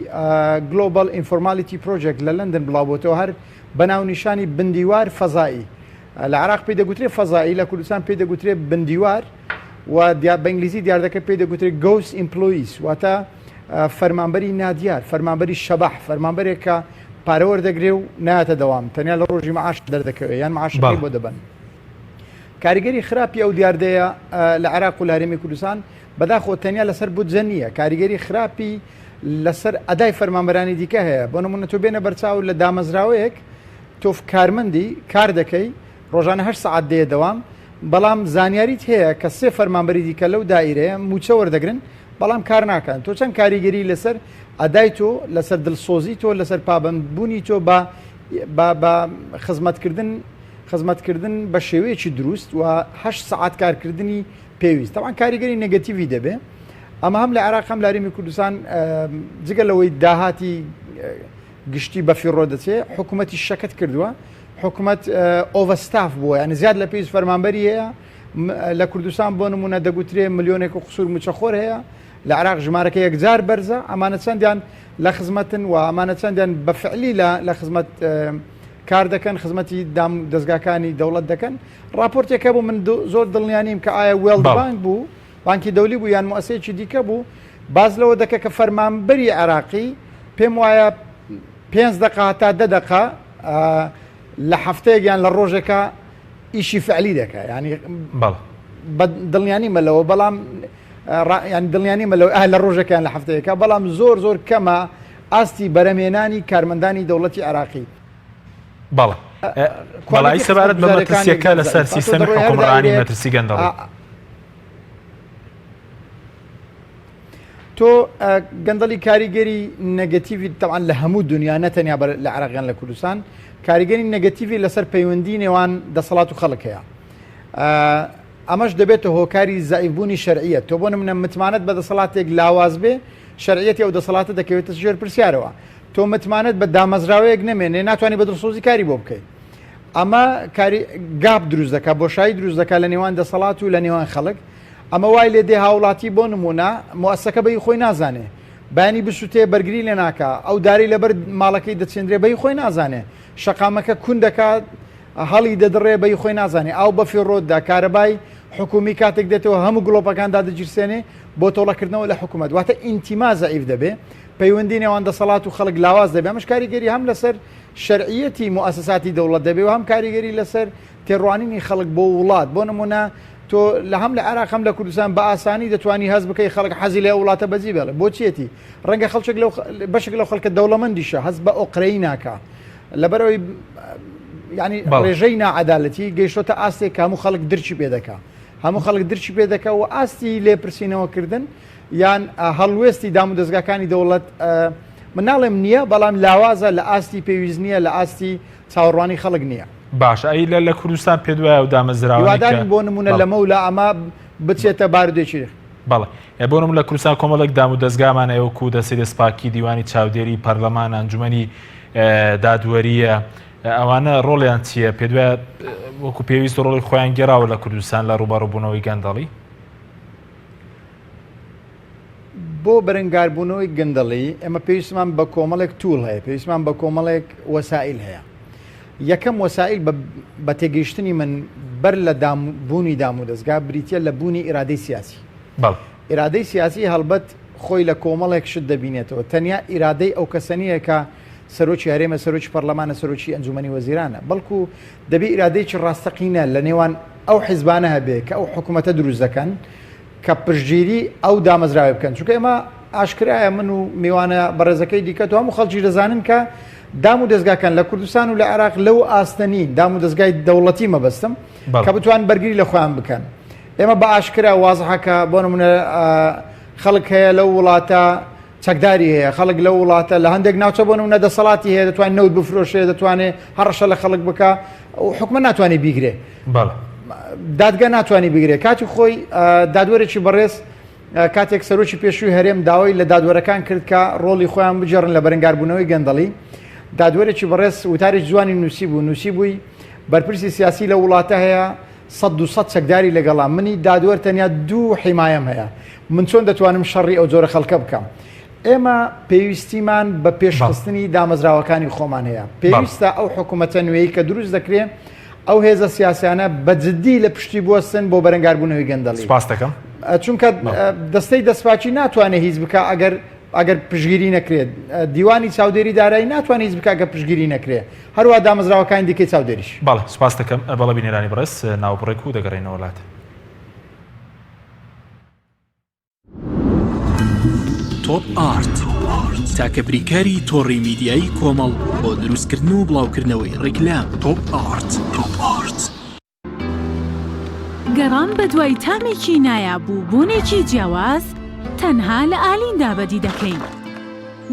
گلۆبال ئینفۆرمالیتی پرۆژێک لە لەندن بڵاوبۆتەوە هەر بەناو نیشانی بندیوار فەزایی لە عراق پێی دەگوترێ فەزایی لە کوردستان پێی دەگوترێ بندیوار و بە ئینگلیزی دیاردەکە پێی دەگوترێت گۆست ئیمپلۆیس واتە فەرمانبەری نادیار فەرمانبەری شەباح فەرمانبەرێک کە پارەوەردەگرێ و نایەتە دەوام تەنیا لە ڕۆژی مەعاش دەردەکەوێت یان مەعاشەکەی بۆ دەبن کاریگەری خراپی ئەو دیاردەیە لە عراق و لە هەرێمی کوردستان بەداخۆ تەنیا لەسەر بودجە نییە کاریگەری خراپی لەسەر ئەدای فەرمانبەرانی دیکە هەیە بۆ نمونە تۆ بێنە بەرچاو لە دامەزراوەیەک تۆ کارمەندی کار دەکەی ڕۆژانە 8 سعات دێ دەوام بەڵام زانیاریت هەیە کە 3 فەرمانبەری دیکە لەو دائیرەیە موچە وەردەگرن بەڵام کار ناکەن تۆ چەند کاریگەری لەسەر ئەدای تۆ لەسەر دڵسۆزی تۆ لەسەر پابندبوونی تۆ بە خزمەتکردن بە شێوەیەکی دروست و 8 سعات کارکردنی پێویست تاوان کاریگەری نەگەتیڤی دەبێ ئەمە هەم لە عراق هەم لە هەرێمی کوردستان جگە لەوەی داهاتی گشتی بەفیڕۆ دەچێت حکوومەتی شەکەت کردووە حکوومەت ئۆڤەستاف بووە یعنی زیاد لە پێویست فەرمانبەری هەیە لە کوردستان بۆ نمونە دەگوترێ ملیۆنێک و قسوور موچەخۆر هەیە لە عراق ژمارەکە یەکجار بەرزە ئەمانە چەندیان لە خزمەتن و ئەمانە چەندیان بەفعلی لە خزمەت کار دەکەن خزمەتی دەستگاکانی دەوڵەت دەکەن راپۆرتێکە بوو من زۆر دڵنیانیم کە ئایا وێڵد بانک بوو بانکی دەولی بوو یان موسسەیەکی دیکە بوو باز لەوە دەکە کە فەرمانبەری عراقی پێم وایە 5 دقه تا 10 دقه لە هەفتەیەک یان لە ڕۆژێکە ئیشی فعلی دەکە ینی دڵنیانی مەلەوە بەڵام ینی دڵنیانی مەلەوە لە ڕۆژەکەیان لە هەفتەیەەکە بەڵام زۆر کەمە ئاستی بەرەمێنانی کارمەندانی دەوڵەتی عراقی بەڵای سەبارەت بە مەترسیەکە لەسەر سیستەمی حکومڕانی مەترسی گەندەڵی تۆ گەندەڵی کاریگەری نەگەتیڤی تەوان لە هەموو دنیا نەتەنیا لە عراقیان لە کوردستان کاریگەری نەگەتیڤی لەسەر پەیوەندی نێوان دەسەڵات و خەڵک هەیە ئەمەش دەبێتە هۆکاری زایبوونی شەرعیەت تۆ بۆ نمونە متمانەت بە دەسەڵاتێک لاواز بێ شەرعیەتی ئەو دەسەڵاتە دەکەوێتە ژێر پرسیارەوە تۆ متمانەت بە دامەزراوەیەک نەمێنێ ناتوانانی بە دڵسۆزی کاری بۆ بکەیت ئەمە کاری گاپ دروست دەکات بۆشایی دروست دەکات لە نێوان دەسەڵات و لە نێوان خەڵک ئەمە وای لێ دێ هاوڵاتی بۆ نمونە مؤسسەکە بەی خۆی نازانێ بانی بسووتێ بەرگری لێ ناکە ئەو داری لەبەر ماڵەکەی دەچێندرێ بەی خۆی نازانێ شەقامەکە کون دەکات هەڵی دەدڕێ بەی خۆی نازانێ ئەو بە فیڕۆدا کارەبای حکومی کاتێک دێتەوە هەموو گڵۆپەکاندا دەگیرسێنێ بۆ تۆڵەکردنەوە لە حکوومەت واتە ئینتیما زەعیف دەبێ پەیوەندی نێوان دەسەڵات و خەڵک لاواز دەبێ ئەمەش کاریگەری هەم لەسەر شەرعیەتی مؤسساتی دەوڵەت دەبێ و هەم کاریگەری لەسەر تێڕوانینی خەڵک بۆ وڵات بۆ نمونە تۆ لە هەم لە عێراق هەم لە کوردستان بە ئاسانی دەتوانی هەز بکەی خەڵک حەزی لە وڵاتە بەجی بێڵێ بۆچێتی ڕەنگە خەڵچێک بەشێک لەو خەڵکە دەوڵەمەندیشە هەز بە ئۆقرەی ناکە لەبەرەوەی ینی ڕێژەی نائەدالەتی گەیشتۆتە ئاستێک هەموو خەڵک درچی پێ دەکا هەموو خەڵک درچی پێ دەکە و ئاستی لێپرسینەوەکردن یان هەڵوێستی دام و دەستگاکانی دەوڵەت مناڵێم نییە بەڵام لاوازە لە ئاستی پێویست نییە لە ئاستی چاوەڕوانی خەڵک نییە باش ئەی لە کوردستان پێ دوایە و دامەزراوەدان بۆ نمونە لەمە و لە ئەمە بچێتە باردێکی بەڵێ بۆ نمونە لە کوردستان کۆمەڵێک دام و دەستگامان ئێوەکو دەسەی دەستپاکی دیوانی چاودێری پەرلەمان ئەنجومەنی دادوەریە ئەوانە ڕۆڵیان چییە پێ دوایە وەکو پێویست ڕۆڵی خۆیان گێراوە لە کوردستان لە ڕوبەڕووبوونەوەی گەندەڵی بۆ بەرەنگاربوونەوەی گەندەڵی ئێمە پێویستمان بە کۆمەڵێک توول هەیە پێویستمان بە کۆمەڵێک وەسائل هەیە یەکەم وەسائل بە تێگەیشتنی من بەر لە بوونی دام و دەستگا بریتە لە بوونی ئیرادەی سیاسی ئیرادەی سیاسی هەڵبەت خۆی لە کۆمەڵێک شت دەبینێتەوە تەنیا ئیرادەی ئەو کەسەنیە کە سەرۆکی هەرێمە سەرۆکی پەرلەمانە سەرۆکی ئەنجومەنی وەزیرانە بەڵکو دەبێ ئیرادەیەکی ڕاستەقینە لە نێوان ئەو حیزبانە هەبێ کە ئەو حکوومەتە دروست دەکەن کە پشتگیری ئەو دامەزراوە بکەن چونکە ئێمە ئاشکرایە من و میوانە بەڕێزەکەی دیکە و هەموو خەڵکی دەزانن کە دام و دەستگاکەن لە کوردستان و لە عێراق لەو ئاستەنی دام و دەستگای دەوڵەتی مەبەستم کە بتوان بەرگری لە خۆیان بکەن ئێمە بە ئاشکرا وازحەکە بۆ نمونە خەڵک هەیە لەو وڵاتە چەکداری هەیە خەڵک لە وڵاتە لە هەندێک ناوچە بۆ نمونە دەسەڵاتی هەیە دەتوانێت نەوت بفرۆشێ دەتوانێت هەڕەشە لە خەڵک بکە حکومە ناتوانێت بیگرێ دادگا ناتوانانی بگرێت کاتی خۆی دادوەرێکی بەڕێز کاتێک سەرۆکی پێشووی هەرێم داوای لە دادوەرەکان کرد کە ڕۆڵی خۆیان بجێڕن لە بەرەنگاربوونەوەی گەندەڵی دادوەرێکی بەڕێز وتارێک جوانی نووسی بووی بەرپرسی سیاسی لە وڵاتە هەیە 100 چەکداری لەگەڵام منی دادوەر تەنیا 2 حیمایم هەیە من چۆن دەتوانم شەڕی ئەو جۆرە خەڵکە بکەم ئێمە پێویستیمان بە پێشخستنی دامەزراوەکانی خۆمان هەیە پێویستە ئەو حکوومەتە نوێی کە دروست دەکرێت ئەو هێزە سیاسیانە بەجددی لە پشتی بوەستن بۆ بەرەنگاربوونەوەی گەندەڵی سپاس دەکەم چونکە دەستەی دەستپاکی ناتوانێت هیچ بکە ئەگەر پشگیری نەکرێت دیوانی چاودێری دارایی ناتوانێت هیچ بکە گە پشگیری نەکرێت هەروە دامەزراوەکانی دیکەی چاودێریش بەڵێ سپاس دەکەم بەڵە بینێرانی بەڕێز ناوبڕێک و دەگەڕێنەوە وڵات تۆپ ئارت تاکە بریکاری تۆڕی میدیایی کۆمەڵ بۆ دروستکردن و بڵاوکردنەوەی ڕیکلام تۆپ ئارت گەڕان بە دوای تامێکی نایابوو بوونێکی جیاواز تەنها لە ئالیندا بەدی دەکەین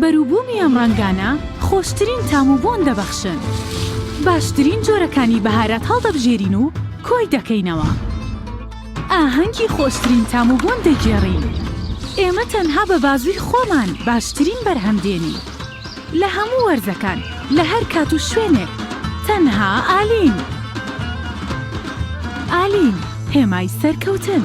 بەرووبوومی ئەم ڕەنگانە خۆشترین تام و بۆن دەبەخشن باشترین جۆرەکانی بەهارەت هەڵدەبژێرین و کۆی دەکەینەوە ئاهەنگی خۆشترین تام و بۆن دەگێڕین ئێمە تەنها بە بازووی خۆمان باشترین بەرهەمدێنی لە هەموو وەرزەکان لە هەر کات و شوێنێک تەنها ئالین هێمای سەرکەوتن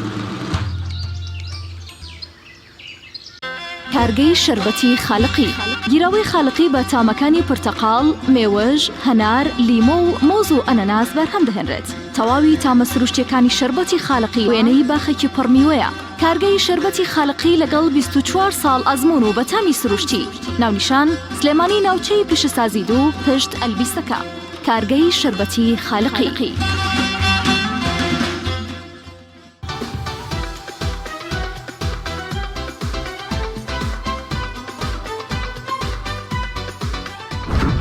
کارگەی شەربەتی خاڵقی گیراوەی خاڵقی بە تامەکانی پرتەقاڵ مێوەژ هەنار لیمۆ و مۆز و ئەنەناس بەرهەم دەهێنرێت تەواوی تامە سروشتیەکانی شەربەتی خاڵقی وێنەی باخێکی پڕمیوەیە کارگەی شەربەتی خاڵقی لەگەڵ 24 ساڵ ئەزمون و بە تامی سروشتی ناونیشان سلێمانی ناوچەی پیشەسازی دوو پشت ئەلبیستەکە کارگەی شەربەتی خاڵقی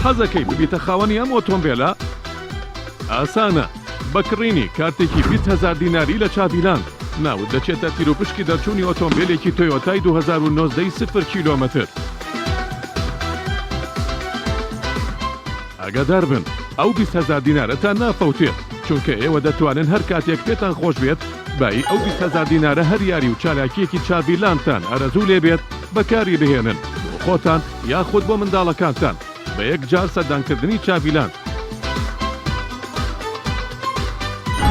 حەزەکەی ببیتە خاوەنی ئەم ئۆتۆمبیلە؟ ئاسانە بەکڕینی کارتێکی 20,000 دیناری لە چابیلان ناوت دەچێتە تیرۆپشکی دەرچوونی ئۆتۆمبیلێکی تۆیۆتای 2019 0 کیلۆمەتر. ئاگادار بن ئەو 20,000 دینارەتان نافەوتێت چونکە ئێوە دەتوانن هەر کاتێک پێتان خۆش بێت بای ئەو 20,000 دینارە هەر یاری و چالاکیەکی چاڤیلانتان ئەرەزوو لێبێت بەکاری بهێنن بۆ خۆتان یاخود بۆ منداڵەکانتان بە یەک جار سەردانکردنی چاڤیلان.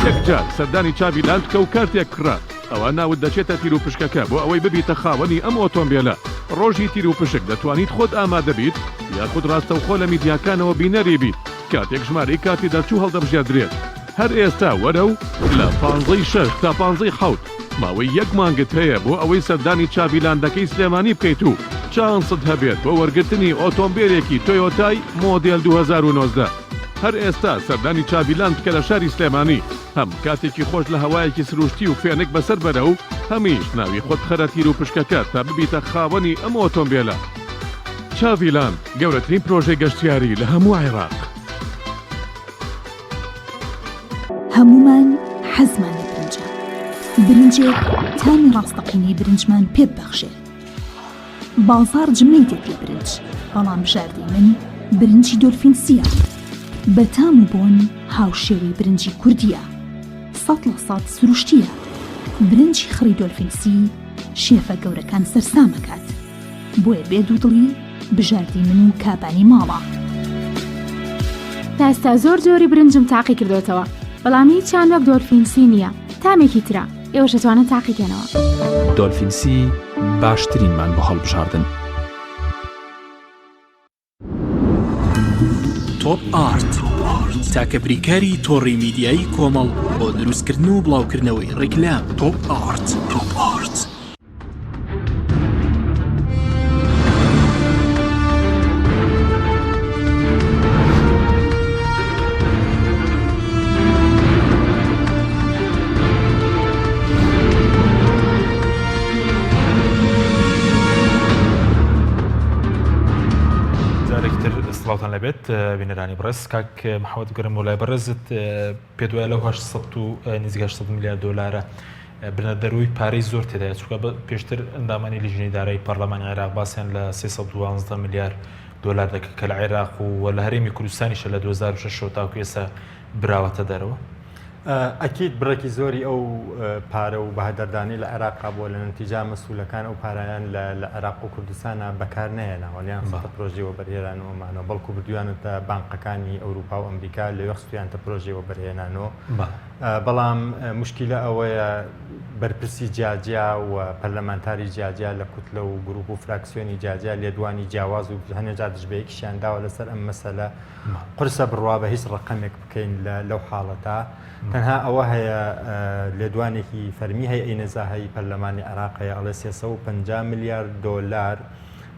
یەکجار سەردانی چاڤیلان کە و کارتێک کڕات ئەوە ناوت دەچێتە تیر و پشکەکە بۆ ئەوەی ببیتە خاوەنی ئەم ئۆتۆمبیلە. ڕۆژی تیر و پشک دەتوانیت خۆت ئامادە بیت یاخود ڕاستەوخۆ لە میدیاکانەوە بینەری بیت کاتێک ژمارەی کاتی دەرچوو هەڵدەبژێدرێت. هەر ئێستا وەرە و لە 15 تا 15 ماوەی یەک مانگت هەیە بۆ ئەوەی سەردانی چاڤیلاندەکەی سلێمانی بکەیت و چانست هەبێت بۆ وەرگرتنی ئۆتۆمبیلێکی تۆیۆتای مۆدێل 2019. هەر ئێستا سەردانی چاڤیلاند کە لە شاری سلێمانی هەم کاتێکی خۆش لە هەوایەکی سروشتی و فێنێک بەسەر بەرە و هەمیش ناوی خۆت خەرە تیر و پشکەکە تا ببیتە خاوەنی ئەم ئۆتۆمبیلە. چاڤیلاند گەورەترین پرۆژەی گەشتیاری لە هەموو عێراق. هەمومان حەزمان لە برنجە. برنجێک تامی ڕاستەقینەی برنجمان پێ ببەخشێ. بازار جمەی دێت لە برنج، بەڵام بژاردەی من برنجی دۆلفینسیە. بە تام و بۆن هاوشێوەی برنجی کوردیە. 100% سروشتیە. برنجی خڕی دۆلفینسی شێفە گەورەکان سەرسامەکات. بۆیە بێ دوودڵی بژاردەی من و کابانی ماڵە. تا ئێستا زۆر جۆری برنجم تاقی کردوێتەوە، بەڵام هیچیان وەک دۆلفینسی نییە. تامێکی ترە ئێوەش دەتوانن تاقیکەنەوە. دۆلفینسی باشترینمان بۆ هەڵبژاردن. تۆپ ئارت تاکە بریکاری تۆڕی میدیایی کۆمەڵ بۆ دروستکردن و بڵاوکردنەوەی ڕیکلام. تۆپ ئارت. سڵاوتان لەبێت بینەرانی بەڕێز کاک محەممەد گەرم وڵای بەڕێزت پێ دوای لەو 800 و نزیک 800 میلیارد دۆلارە بنەدەروی پارەی زۆر تێدایە چونکە پێشتر ئەندامانی لیژنەی دارایی پەرلەمانی عێراق باسییان لە 312 میلیارد دۆلار دەکە کە لە عێراق و لە هەرێمی کوردستانیشە لە 2006 تاکو ئێستا براوەتە دەرەوە. ئەکید بڕێکی زۆری ئەو پارە و بەهدەردانی لە عێراقا بۆ لە نەتیجا مەسوولەکان ئەو پارایان لە عێراق و کوردستانە بەکار نەهێناوەلیان پرۆژێەوە بەرهێنانەوەمانەوە بەڵکو بردویانتە بانقەکانی ئەوروپا و ئەمریکا لە وەخستویانتە پرۆژێەوە بەرهێنانەوە. بەڵام مشکلە ئەوەیە بەرپرسی جیاجیا و پەرلەمانتاری جیاجیا لە کوتلە و گروپ و فراکسیۆنی جیاجیا لێدوانی جیاواز و هەنێجار دژبەیەکیشیان داوە لەسەر ئەم مەسەلە قرسە بڕوا بە هیچ ڕقەمێک بکەین لەو حاڵەتە. تەنها ئەوە هەیە لێدوانێکی فەرمی هەیە ئینەزاهایی پەرلەمانی عێراقەیە ئەڵێ 350 میلیارد دۆلار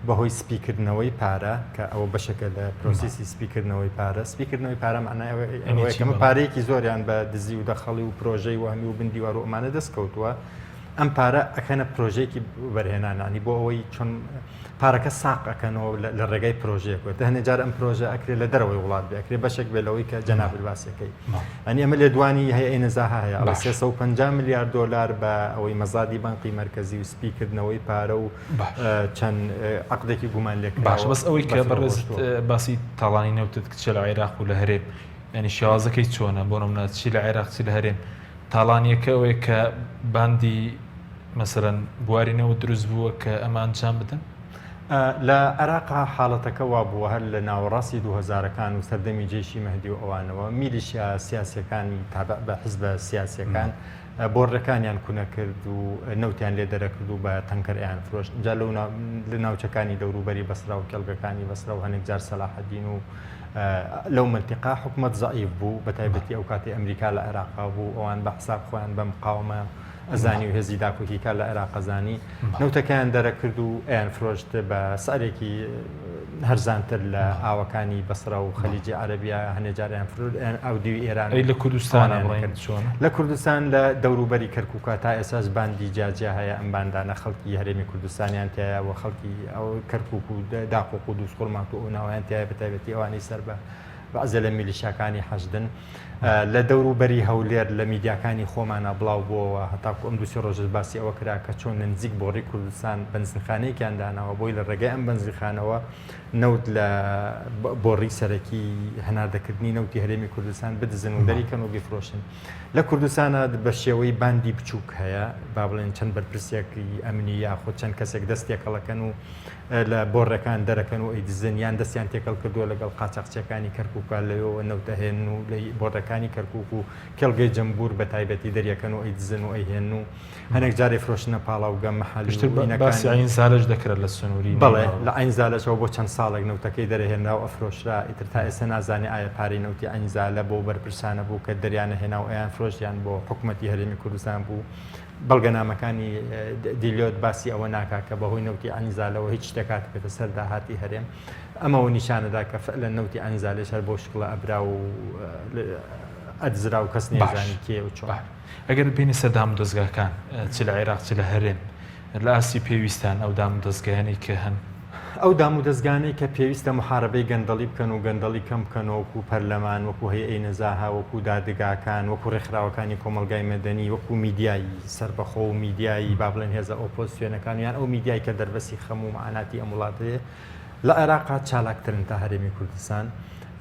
بەهۆی سپیکردنەوەی پارە کە ئەوە بەشەکە لە پرۆسیسی سپیکردنەوەی پارە. سپیکردنەوەی پارە معناەوەیەکەمە پارەیەکی زۆریان بە دزی و دەخەڵی و پرۆژەی وهمی و بندیوار و ئەمانە دەستکەوتووە. ئەم پارە ئەکەنە پرۆژێکی بەرهێنانانی بۆ ئەوەی چۆن پارەکە ساق ئەەکەنەوە لە ڕێگای پرۆژەیەکوێت. هەنێجار ئەم پرۆژە ئەکرێت لە دەرەوەی وڵات بێ ئەکرێ بەشێک بێلەوەی کە جەناب باسەکەی. ئەنی ئەمە لێدوانی هەیە ئینەزاها هەیە 350 میلیارد دۆلار بە ئەوەی مەزادی بانقی مرکزی و سپیکردنەوەی پارە و چەند عقدێکی گومان لێک. باش بەس ئەوەی کە بەڕێزت باسی تاڵانی نەوتت کچە لە عێراق و لە هەرێم ینی شێوازەکەی چۆنە بۆ نمونە چی لە عێراق چی لە هەرێم تاڵانیەکە ئەوەیە کە باندی مەسەرەن بوارینەوە دروست بووە کە ئەمان جام بدەن. لە عێراقا حاڵەتەکە وا بووە هەر لە ناوەڕاستی 2000ەکان و سەردەمی جێشی مەهدی و ئەوانەوە میلیشیا سیاسیەکانی تابع بە حزبە سیاسیەکان بۆڕەکانیان کوونە کرد و نەوتیان لێ دەرەکرد و بە تەنکەریان فرۆشت. جا لە ناوچەکانی دەوروبەری بەسرا و کێڵگەکانی بەسرا و هەنێک جار سەلاحەدین و لەو منتیقا حکومەت زەعیف بوو بە تایبەتی ئەو کاتی ئەمریکا لە عێراقا بوو ئەوان بە حساب خۆیان بە مقاومە ئەزانی و هێزی داکۆکیکار لە عێراق ئەزانی نەوتەکەیان دەرەکرد و ئەیان فرۆشت بە سەرێکی هەرزانتر لە ئاوەکانی بەسرا و خەلیجی عەرەبیا هەنێجاریان فرۆشت ئەودی ئێران لە کوردستان لە کوردستان لە دەوروبەری کەرکووکە تا ئێساس باندی جاجیا هەیە ئەم باندانە خەڵکی هەرێمی کوردستانیان تایە و خەڵکی ئەو کەرکووک و داقۆق و دووسقڵمات و ئەو ناویان تایە بە تایبەتی ئەوانەی سەر بە بەعزە لە میلیشیاکانی حەشدن لە دەوروبەری هەولێر لە میدیاکانی خۆمانە بڵاو بووەوە هەتاکو ئەم دووسێ ڕۆژە باسی ئەوە کرا کە چۆن نزیک بۆ ڕێی کوردستان بەنزینخانەیەکیان داناوە بۆی لە ڕێگەی ئەم بەنزینخانەوە نەوت لە بۆ ڕێی سەرەکی هەناردەکردنی نەوتی هەرێمی کوردستان بدزن و دەریکەن و بیفرۆشن لە کوردستانە بە شێوەی باندی بچووک هەیە با بڵێن چەند بەرپرسێکی ئەمنی یاخۆ چەند کەسێک دەستێکەڵەکەن و لە بۆڕەکان دەرەکەن و ئەیدزن یان دەستیان تێکەڵ کردووە لەگەڵ قاچاقچیەکانی کەرکووکە لەوێەوە نەوتەهێن و لە بۆڕەکانی کەرکووک و کێڵگەی جەمبور بە تایبەتی دەریەکەن و ئەیدزن و ئەیهێن و هەنێک جارێ فرۆشنە پاڵاوگە مەحالی عین زالش دەکرێت لە سنووری بڵێ لە عین زالەشەوە بۆ چەند ساڵێک نەوتەکەی دەرەهێنرا و ئەفرۆشرا ئیتر تا ئێستا نازانێ ئایا پارەی نەوتی عین زالە بۆ بەرپرسانە بوو کە دەریانە هێنا و ئەیان فرۆشیان بۆ حکوومەتی هەرێمی کوردستان بوو بەڵگەنامەکانی دیلۆت باسی ئەوە ناکا کە بەهۆی نەوتی ئەنیزالەوە هیچ شتێکات بێتە سەر داهاتی هەرێم ئەمەوە نیشانەدا کە لە نەوتی ئەنیزالێش هەر بۆ شکڵە ئەبرا و ئەدزرا و کەس نێزانی کێ و چۆن ئەگەر بینی سەردام و دەستگاکان چ لە عێراق چ لە هەرێم لە ئاسی پێویستان ئەو دام و دەستگایانەی کە هەن ئەو دام و دەستگانەی کە پێویستە محارەبەی گەندەڵی بکەن و گەندەڵی کەم بکەنەوە وەکو پەرلەمان وەکو هەیئەی نەزاها وەکو دادگاکان وەکو ڕێکخراوەکانی کۆمەلگای مەدەنی وەکو میدیایی سەربەخۆ و میدیایی با بڵێن هێزە ئۆپۆزیسیۆنەکان یان ئەو میدیای کە دەربەسی خەموو مەعاناتی ئەم وڵاتەیە لە عێراقا چالاکترن تا هەرێمی کوردستان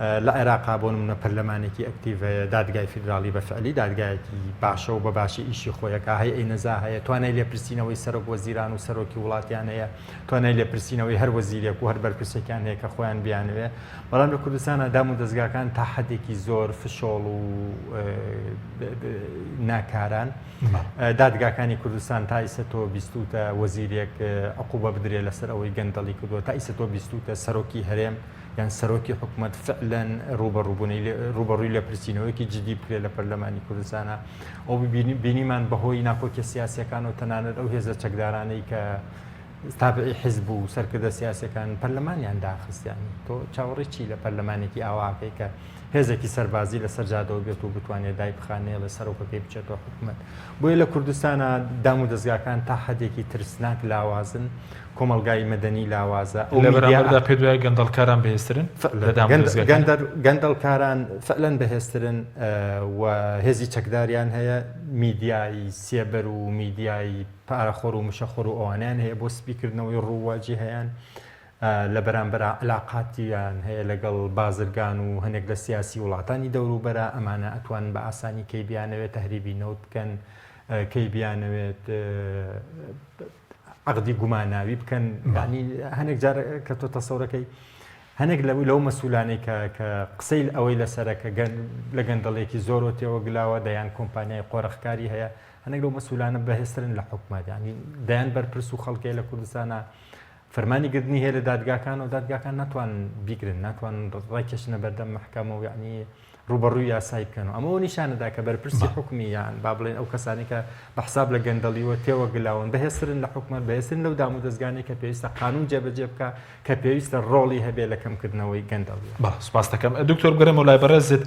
لە عێراقا بۆ نمونە پەرلەمانێکی ئەکتیڤەیە دادگای فیدراڵی بەفعلی دادگایەکی باشە و بە باشی ئیشی خۆیەکە هەیئەی نەزا هەیە توانای لێپرسینەوەی سەرۆک وەزیران و سەرۆکی وڵاتیان هەیە توانای لێپرسینەوەی هەر وەزیرێک و هەر بەرپرسێکیان هەیە کە خۆیان بیانوێ بەڵام لە کوردستانە دام و دەستگاکان تا حەدێکی زۆر فشۆڵ و ناکاران دادگاکانی کوردستان تا ئیسەتۆ بیستوتە وەزیرێک عقوبە بدرێت لەسەر ئەوەی گەندەڵی کردووە تا ئیسەتۆ بیستوتە سەرۆکی هەرێم یان سەرۆکی حکوومەت فعلەن ڕوبەڕووی لە پرسیینەوەیکی جدی بکرێت لە پەرلەمانی کوردستانە ئەو بینیمان بەهۆی ناکۆکیە سیاسەکان و تەنانەت ئەو هێزە چەکدارانەی کە تابعی حیزب و سەرکردە سیاسەکان پەرلەمانیان داخستیانی تۆ چاوەڕێی چی لە پەرلەمانێکی ئاواکەی کە هێزێکی سەربازی لە سەرجادەوە بێت و بتوانێت دای بخانێ لە سەرۆکەکەی بچێتەوە حکوومەت بۆیە لە کوردستانە دام و دەستگاکان تا حەدێکی ترسناک لاوازن کۆمەلگای مەدەنی لاوازە لە بەرامبەردا پێ دوای گەندەڵکاران بەهێزترن گەندەڵکاران فعلەن بەهێزترن و هێزی چەکداریان هەیە میدیایی سێبەر و میدیایی پارەخۆر و مشەخۆر و ئەوانیان هەیە بۆ سپیکردنەوەی ڕوواجی هەیەن لە بەرامبەر علاقاتیان هەیە لەگەڵ بازرگان و هەنێک لە سیاسی وڵاتانی دەوروبەرە ئەمانە ئەتوان بە ئاسانی کەی بیانەوێت تەهریبی نەوت بکەن کەی بیانەوێت عقدی گوماناوی بکەن ینی هەنێک جار کە تۆ تەسەورەکەی هەنێک لەو مەسئولانەی کە قسەی ئەوەی لەسەرەکە لە گەندەڵێکی زۆر تێوە گلاوە دەیان کۆمپانیای قۆرەخکاری هەیە هەنێک لەو مەسئولانە بەهێزترن لە حکوومەت ینی دەیان بەرپرس و خەڵکی لە کوردستانە فەرمانی گرتنی هەیە لە دادگاکان و دادگاکان ناتوان بیگرن ناتوان ڕێکێشنە بەردەم مەحکەمە و یعنی ڕوبەڕووی یاسایی بکەنەوە ئەمەوە نیشانەدا کە بەرپرسی حکومی یان با بڵێن ئەو کەسانی کە بە حساب لە گەندەڵیوە تێوە گلاون بەهێزترن لە حکومەت بەهێزترن لەو دام و دەستگانەی کە پێویستە قانون جێبەجێ بکە کە پێویستە ڕۆڵی هەبێ لە کەمکردنەوەی گەندەڵی سپاس دەکەم دکتۆر گەرم و لای بەڕێزت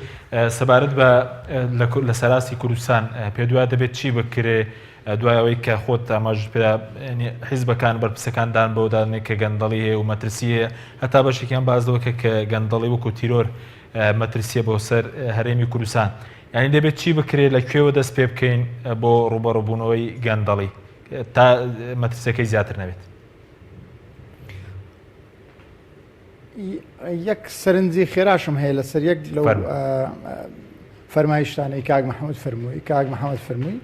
سەبارەت بە لە سەراستی کوردستان پێ دوای دەبێت چی بکرێ دوای ئەوەی کە خۆت ئاماژ پێدا حیزبەکان بەرپرسەکان بەو دادنێ کە گەندەڵی هەیە و مەترسیە هەتا بەشێکیان باز دەوە کە گەندەڵی وەکو تیرۆر مەترسیە بۆ سەر هەرێمی کوردستان یعنی دەبێت چی بکرێت لە کوێوە دەست پێ بکەین بۆ ڕوبەڕووبوونەوەی گەندەڵی تا مەترسیەکەی زیاتر نەبێت یەک سەرنجی خێراشم هەیە لەسەر یەک لەو فەرمایشتانەی کاک محەممەد فەرمووی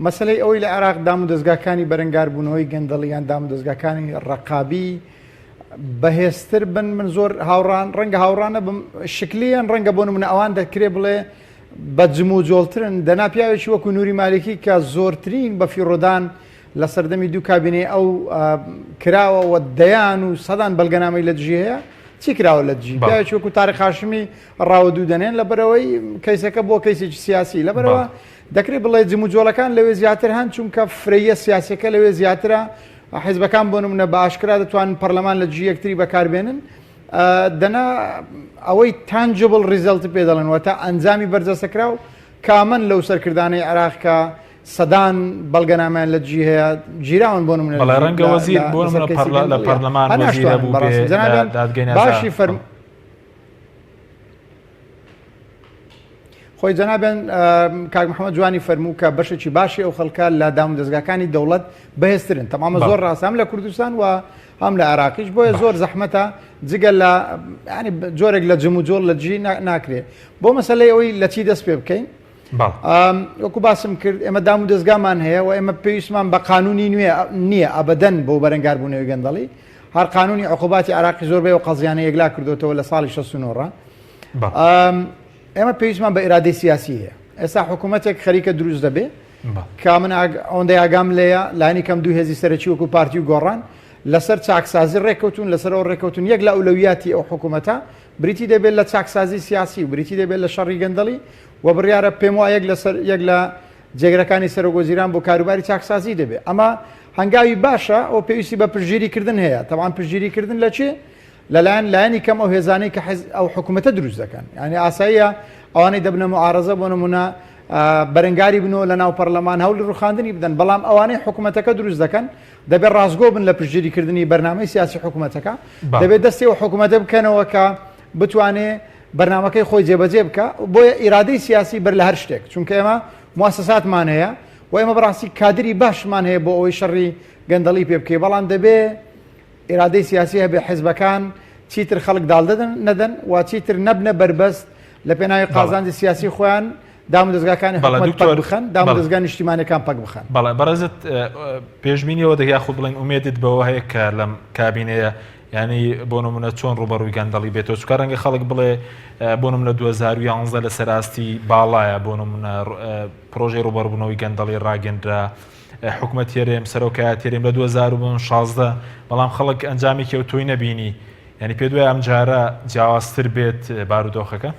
مەسلەی ئەوەی لە عێراق دام و دەستگاکانی بەرەنگاربوونەوەی گەندەڵیان دام و دەستگاکانی ڕقابی بەهێزتر بن من زۆر هاوڕان ڕەنگە هاوڕانە بم شکلیان ڕەنگە بۆ نمونە ئەوان دەکرێ بڵێ بە جم و جۆڵترن دەنا پیاوێکی وەکو نووری مالکی کە زۆرترین بە فیڕۆدان لە سەردەمی دوو کابینێ ئەو کراوەوە دەیان و سەدان بەڵگەنامەی لە دژی هەیە چی کراوە لە دژی پیاوێکی وەکو تاریخ هاشمی ڕاوەدوو دەنێن لە بەرەوەی کەیسەکە بۆ کەیسێکی سیاسی لە بەرەوە دەکرێت بڵێ جم و جۆڵەکان لەوێ زیاتر هەن چونکە فرەیە سیاسەکە لەوێ زیاترە حیزبەکان بۆ نمونە بە ئاشکرا دەتوانن پەرلەمان لە جی یەکتری بەکاربێنن دەنا ئەوەی تانجبل ریزەڵتی پێ دەڵێنەوە تا ئەنجامی بەرجەستەکرا و کامەن لەو سەرکردانەی عێراقکە سەدان بەڵگەنامەیان لە جی هەیە جیراون بۆ نمونە بەڵێ ڕەنگە وەزیر بۆ لە پەرلەمان وەزیرە بوو باشی خۆی جەنابێن کاک محەممەد جوانی فەرموو کە بەشێکی باشی ئەو خەڵکە لە دام و دەستگاکانی دەوڵەت بەهێزترن تەمامە زۆر ڕاستام لە کوردستان و هەم لە عراقیش بۆیە زۆر زەحمەتە جگە لە ینی جۆرێک لە جم و جۆر لە جی ناکرێت بۆ مەسەلەی ئەوەی لە چی دەست پێ بکەین وەکو باسم کرد ئێمە دام و دەستگامان هەیە و ئێمە پێویستمان بە قانونی نوێ نییە ئەبەدەن بۆ بەرەنگاربوونەوەی گەندەڵی هەر قانونی عقوباتی عراقی زۆربەی و قەزیانە یەکلا کردوتەوە لە ساڵی 69 ئێمە پێویستمان بە ئیرادەی سیاسی هەیە ئێستا حکوومەتێک خەریکە دروست دەبێ کا من ئەوەندەی ئاگام لەیە لانی کەم دوو هێزی سەرەکی وەکو پارتی و گۆڕان لەسەر چاکسازی ڕێککەوتون لەسەرەوە ڕێککەوتون یەک لە ئەولەویاتی ئەو حکوومەتە بریتی دەبێت لە چاکسازی سیاسی و بریتی دەبێت لە شەڕی گەندەڵی و بڕیارە پێم وایە یەک لە جێگرەکانی سەرۆگۆزیران بۆ کاروباری چاکسازی دەبێت ئەمە هەنگاوی باشە ئەو پێویستی بە پشتگیریکردن هەیە تەوان پشتگیریکردن لە چێ لەلایەن لایەنی کەم ئەو هێزانەی کە ئەو حکوومەتە دروست دەکەن یعنی ئاساییە ئەوانەی دەبنە معارەزە بۆ نمونە بەرەنگاری بنەوە لە ناو پەرلەمان هەوڵی ڕوخاندنی بدەن بەڵام ئەوانەی حکوومەتەکە دروست دەکەن دەبێت ڕازگۆ بن لە پشتگیریکردنی بەرنامەی سیاسی حکوومەتەکە دەبێت دەستی ئەو حکوومەتە بکەنەوە کە بتوانێت بەرنامەکەی خۆی جێبەجێ بکە بۆیە ئیرادەی سیاسی بەر لە هەر شتێک چونکە ئێمە مواسساتمان هەیە و ئێمە بەڕاستی کادری باشمان هەیە بۆ ئەوەی شەڕی گەندەڵی پێ بکەی بەڵام دەبێت ئیرادەی سیاسی هەبێ حیزبەکان چیتر خەڵک داڵدەدەن نەدەن و چیتر نەبنە بربەست لە پێناوی قازانجی سیاسی خۆیان دام و دەستگاکانی حکوومەت پەک بخەن دام و دەستگا نیشتیمانیەکان پەک بخەن بەڵێ بەڕێزت پێشبینیەوە دەگیا خۆ بڵێن ئومێدت بەوە هەیە کە لەم کابینەیە ینی بۆ نمونە چۆن ڕوبەڕووی گەندەڵی بێتەوە چکە ڕەنگە خەڵک بڵێ بۆ نمونە 2011 لە سەراستی باڵایە بۆ نمونە پرۆژەی ڕوبەڕبوونەوەی گەندەڵی ڕاگەندرا حکوومەت تێرێم سەرۆکایە تێرێم لە 2016 بەڵام خەڵک ئەنجامێکی ئەو تۆی نەبینی ینی پێ دوای ئەم جارە جیاوازتر بێت بارودۆخەکە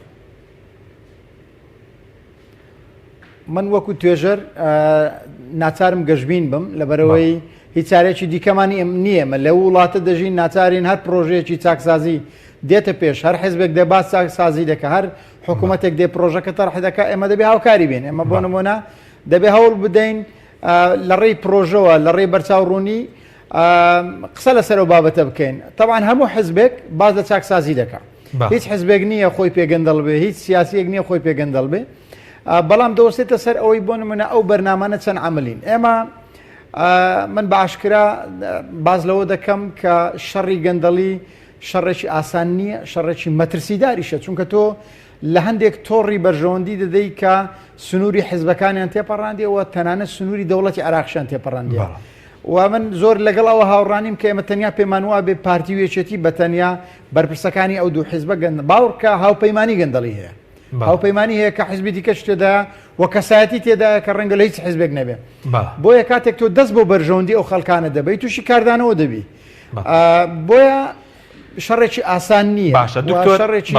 من وەکو توێژەر ناچارم گەشتبین بم لەبەرەوەی هیچ چارێکی دیکەمانی نییە مە لە وڵاتە دەژین ناچارین هەر پرۆژەیەکی چاکسازی دێتە پێش هەر حیزبێک دێ باس چاکسازی دەکە هەر حکوومەتێک دێ پرۆژەکە تەرح دەکە ئێمە دەبێ هاوکاری بین ئێمە بۆ نمونە دەبێ هەوڵ بدەین لە ڕێی پرۆژەوە لە ڕێی بەرچاوڕوونی قسە لەسەر و بابەتە بکەین تەوان هەموو حزبێک باز لە چاکسازی دەکە هیچ حزبێک نییە خۆی پێگەندەڵ بێ هیچ سیاسیەک نییە خۆی پێگەندەڵ بێ بەڵام دەوەستێتە سەر ئەوەی بۆ نمونە ئەو بەرنامانە چەند عملین ئێمە من بە ئاشکرا باز لەوە دەکەم کە شەڕی گەندەڵی شەڕێکی ئاسان نییە شەڕێکی مەترسیداریشە چونکە تۆ لە هەندێک تۆڕی بەرژەوەندی دەدەی کە سنووری حیزبەکانیان تێپەڕاندیەوە تەنانەت سنووری دەوڵەتی عراقیشان تێپەڕاندیە و من زۆر لەگەڵ ئەوە هاوڕانیم کە ئێمە تەنیا پێمان وایە بێ پارتی وێچێتی بە تەنیا بەرپرسەکانی ئەو دوو حیزبە گەندە باوەڕکە هاوپەیمانی گەندەڵی هەیە هاوپەیمانی هەیە کە حیزبی دیکەش تێدا و کەسایەتی تێدا کە ڕەنگە لە هیچ حیزبێک نەبێ بۆیە کاتێک تۆ دەست بۆ بەرژەوەندی ئەو خەڵکانە دەبی تووشی کاردانەوە دەبی بۆیە شەڕێکی ئاسان نییە شەڕێکی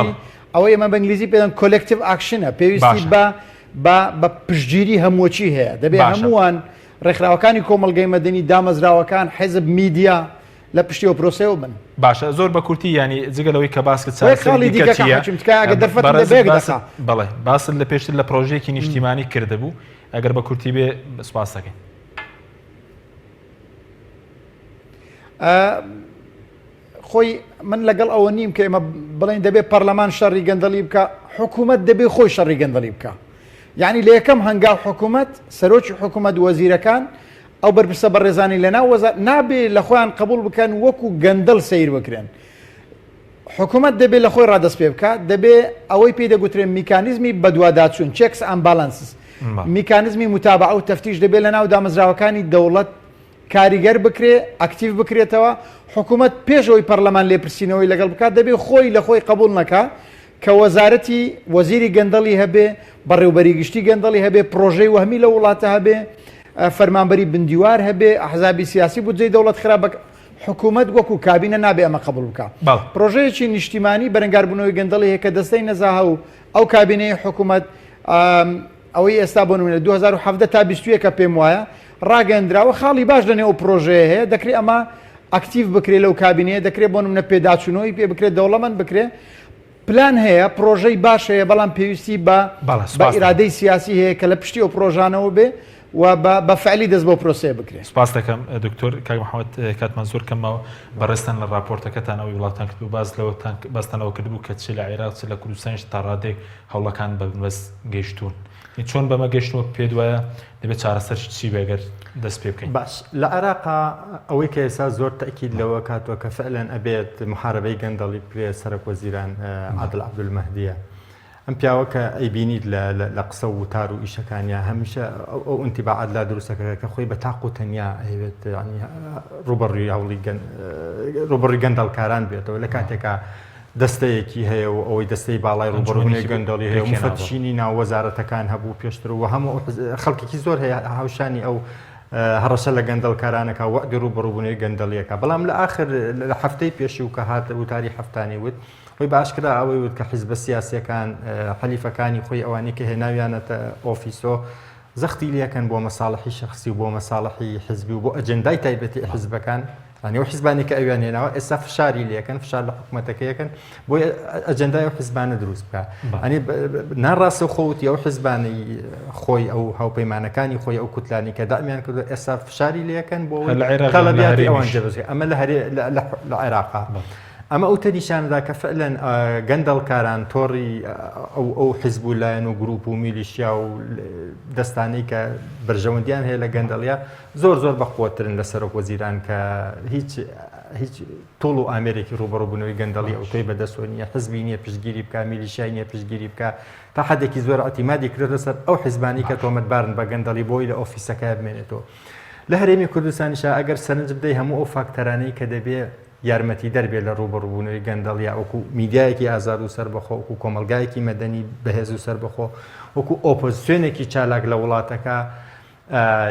ئەوەی ئێمە بەنگلیزی پێدەن کۆلێکتیڤ ئاکشنە پێویستی بە پشتگیری هەمووچی هەیە دەبێت هەمووان ڕێکخراوەکانی کۆمەڵگەی مەدەنی دامەزراوەکان حیزب میدیا لە پشتیەوە پرۆسەوە بن باشە زۆر بە کورتی ینی جگەلەوەی کە باسکە بەڵێ باسن لە پێشتر لە پرۆژەیەکی نیشتیمانی کردهبوو ئەگەر بە کورتی بێ سپاس دەکەین خۆی من لەگەڵ ئەوە نیم کە ئێمە بڵین دەبێت پەرلەمان شەڕی گەندەڵی بکە حکوومەت دەبێت خۆی شەڕی گەندەڵی بکە یعنی لە یەکەم هەنگاو حکوومەت سەرۆکی حکوومەت وەزیرەکان ئەو بەرپرسە بەڕێزانی لە ناو وەزارەت نابێ لە خۆیان قبول بکەن وەکو گەندەڵ سیر بکرێن حکوومەت دەبێت لە خۆی ڕادەست پێ بکە دەبێت ئەوەی پێی دەگوترێن میکانیزمی بەدواداچوون چێکس ئەند بالانسز میکانیزمی متابعە و تەفتیش دەبێت لە ناو دامەزراوەکانی دەوڵەت کاریگەر بکرێ ئاکتیڤ بکرێتەوە حکوومەت پێشەوەی پەرلەمان لێپرسینەوەی لەگەڵ بکات دەبێت خۆی لە خۆی قبول نەکا کە وەزارەتی وەزیری گەندەڵی هەبێ بەڕێوبەری گشتی گەندەڵی هەبێ پرۆژەی وهمی لە وڵاتە هەبێ فەرمانبەری بندیوار هەبێ ئەحزابی سیاسی بودجەی دەوڵەت خراپ حکوومەت وەکو کابینە نابێ ئەمە قبول بکە پرۆژەیەکی نیشتیمانی بەرەنگاربوونەوەی گەندەڵی هەیە کە دەستەی نەزاهە و ئەو کابینەی حکوومەت ئەوەی ئێستا بۆ نمونە 2017 تا 21 کە پێم وایە ڕاگەندراوە خاڵی باش لەنێو پرۆژەیە هەیە دەکرێت ئەمە ئاکتیڤ بکرێت لەو کابینەیە دەکرێت بۆ نمونە پێداچوونەوەی پێ بکرێت دەوڵەمەند بکرێت پلان هەیە پرۆژەی باش هەیە بەڵام پێویستی بە ئیرادەی سیاسی هەیە کە لە پشتی ئەو پرۆژانەوە بێ و بە فعلی دەست بۆ پرۆسێ بکرێت. سپاس دەکەم دکتۆر کاک محەممەد کاتمان زۆر کەمەوە بەڕێستان لە راپۆرتەکەتانەوەی وڵاتان کرد و باستانەوە کردبوو کە چ لە عێراق چ لە کوردستانش تا ڕادێک هەوڵەکان بەبست گەیشتون. چۆن بەمە گەشتنەوە پێ وایە دەبێت چارەسەر چی بێگەر دەست پێ بکەین؟ باش لە عێراقا ئەوەی کە ئێستا زۆر تەکید لەوە کاتوە کە فعلەن ئەبێت محاربەی گەندەڵی بکرێت سەرۆک وەزیران عادل عەبدولمەهدیە. ئەم پیاوە کە ئەیبینیت لە قسە و وتار و ئیشەکانیان هەمیشە ئەو ئینتیباعات لا دروستەکە کە خۆی بە تاق و تەنیا ئەوێت ڕوبەڕووی گەندەڵکاران بێتەوە لە کاتێکا دەستەیەکی هەیە و ئەوەی دەستەی باڵای ڕوبەڕوونی گەندەڵی هەیە مفتشینی ناو وەزارەتەکان هەبوو پێشتر و هەموو خەڵکێکی زۆر هەیە هاوشانی ئەو هەڕەشە لە گەندەڵکارانەکە وەعدی ڕوبەڕوونی گەندەڵیەکە بەڵام لە ئاخر لە هەفتەی پێشی و کە هاتە وتاری هەفتانی وت خۆی باشکرا ئەوەی وت کە حیزبە سیاسیەکان حەلیفەکانی خۆی ئەوانی کە هێناویانەتە ئۆفیسۆ زەختی لەکەن بۆ مەساڵحی شخصی و بۆ مەساڵحی حزبی و بۆ ئەجندای تایبەتی حزبەکان ئەو حیزبانی کە ئەویان هێناوە ئێستا فشاری لەکەن فشار لە حکوومەتەکەیەکەن بۆ ئەجندای ئەو حیزبانە دروست بکە ئەنی ناڕاستە خۆوتی ئەو حیزبانی خۆی ئەو هاوپەیمانەکانی خۆی ئەو کوتلانی کە دامیان کردو ئێستا فشاری لەکەن بۆ تەڵەبیاتی ئەوان جێبەجێ ئەمە لە عێراقا ئەمە ئەو تەنیشاندا کە فعلەن گەندەڵکاران تۆڕی ئەو حیزب و لایەن و گروپ و میلیشیا و دەستانەی کە بەرژەوەندیان هەیە لە گەندەڵیا زۆر بەخۆترن لە سەرۆک وەزیران کە هیچ تۆڵ و ئامێرێکی ڕوبەڕووبوونەوەی گەندەڵی ئەو تۆی بەدەستۆ نیە حزبی نییە پشتگیری بکە میلیشیای نییە پشتگیری بکە تا حدێکی زۆر ئەتیمادی کردە سەر ئەو حیزبانی کە تۆمەتبارن بە گەندەڵی بۆی لە ئۆفیسەکە بمێنێتەوە. لە هەرێمی کوردستانیشا ئەگەر سەرنج بدەی هەموو ئەو فاکتەرانەی کە دەبێ یارمەتی دەربێت لە ڕوبەڕووبوونەوەی گەندەڵیا وەکو میدیایەکی ئازاد و سەربەخۆ وەکو کۆمەلگایەکی مەدەنی بەهێز و سەربەخۆ وەکو ئۆپۆزیسیۆنێکی چالاک لە وڵاتەکە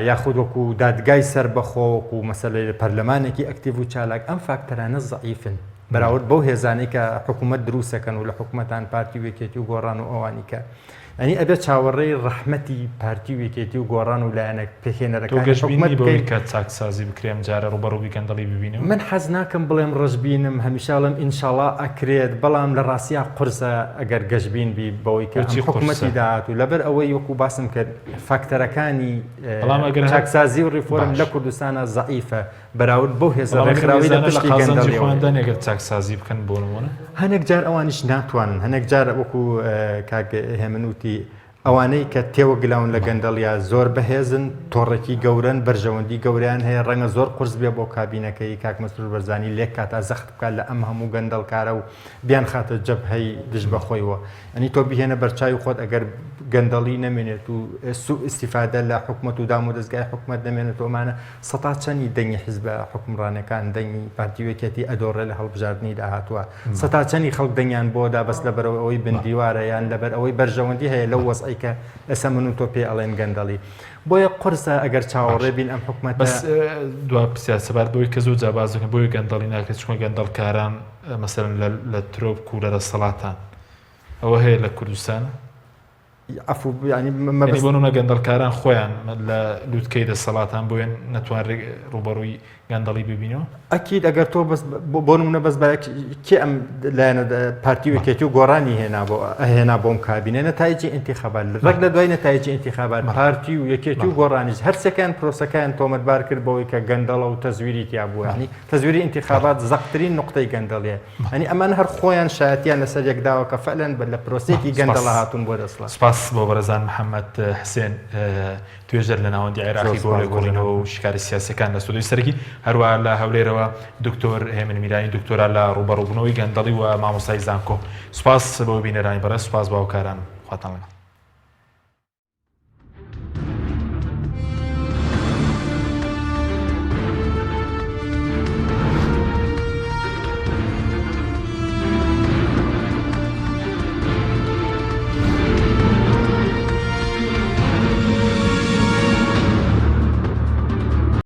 یاخود وەکو دادگای سەربەخۆ وەکو مەسەلەی پەرلەمانێکی ئەکتیڤ و چالاک ئەم فاکتەرانە زەعیفن بەراورد بەو هێزانەی کە حکوومەت دروستەکەن و لە حکوومەتان پارتی وێکێتی و گۆڕان و ئەوانی کە ئەنی ئەبێت چاوەڕێی ڕەحمەتی پارتی وێکێتی و گۆڕان و لایەنە پێکێنەرەکان کە چاکسازی بکرێم جارە ڕوبەڕووی گەندەڵی ببینم من حەز ناکەم بڵێم ڕژبینم هەمیشاڵم ئینشاڵا ئەکرێت بەڵام لە ڕاستیا قورسە ئەگەر گەشبین بی بەوەی کە حکوومەتی داهات و لەبەر ئەوەی وەکو باسم کرد فاکتەرەکانی چاکسازی و ڕیفۆرم لە کوردستانە زەعیفە بەراورد بەو هێزە ڕێکخراوی لە پشتی گەندەڵیەوەدانێگەر چاکسازی بکەن بۆ نمونە هەنێک جار ئەوانیش ناتوانن هەنێک جار وەکو کاک هێمنوتی ئەوانەی کە تێوەگلاون لە گەندەڵیا زۆر بەهێزن تۆڕێکی گەورن بەرژەوەندی گەوریان هەیە ڕەنگە زۆر قورس بێ بۆ کابینەکەی کاک مەسرور بەرزانی لێک کاتا زەخت بکات لە ئەم هەموو گەندەڵکارە و بیان خاتە جەبهەی دژ بەخۆیەوە ئەنی تۆ بهێنە بەرچاوی خۆت ئەگەر گەندەڵی نەمێنێت و سوء استیفادە لە حکوومەت و دام و دەستگای حکوومەت نەمێنێت ئەمانە سەتا چەندی دەنگی حیزبە حکومڕانەکان دەنگی پارتیوێکێتی ئەدۆڕێ لە هەڵبژاردننی داهاتووە سەتا چەندی خەڵک دەنگیان بۆدا بەس لەبەرەوەی ئەوەی بندیوارە یان لەبەر ئەوەی بەرژەوەندی هەیە لەو وەزعی کە ئێستا من و تۆ پێ ئەڵێن گەندەڵی بۆیە قورسە ئەگەر چاوەڕێ بین ئەم حکوومەت بەس دو سیاسەبار بۆی کە زۆر جابازەکە بۆی گەندەڵی ناکرێت چۆن گەندەڵکاران مەسەرەن لە ترۆپ و لە دەسەڵاتان ئەوە هەیە لە کوردستان عفو ینی بۆنە گەندەڵکاران خۆیان لە لووتکەی دەسەڵاتان بۆیان نەتوانێت ڕوبەڕووی گەندەڵی ببینەوە ئەکید ئەگەر تۆ بۆ نمونە بەس کێ ئەم لایەنە پارتیوێکێتی و گۆڕانی هێنا بۆم کابینە نەتایجی ئینتیخابات ڕێک لە دوای نەتایجی ئینتیخابات پارتی و یەکێتی و گۆڕانیش هەرسەکان پرۆسەکان تۆمەتبار کرد بەوەی کە گەندەڵە و تەزویری تیا بووە ینی تەزویری ئینتیخابات زەقترین نقطەی گەندەڵیە ئەنی ئەمان هەر خۆیان شایەتیان لەسەر یەکداوە کە فعلەن لە پرۆسێکی گەندەڵە هاتوون بۆ دەسڵات سپاس بۆ بەرەزان محەممەد حسێن توێژەر لە ناوەندی عێراقی بۆ لێگۆڕینەوە و شکاری سیاسەکان لە سودۆی سەرکی هەروە لە هەولێرەوە دکتۆر هێمن میرانی دکتۆرا لە ڕوبەڕووبوونەوەی گەندەڵی و مامۆستای زانکۆ سپاس بۆ بینەرانی بەڕێز سپاس باوکاران خواتان لەگەڵ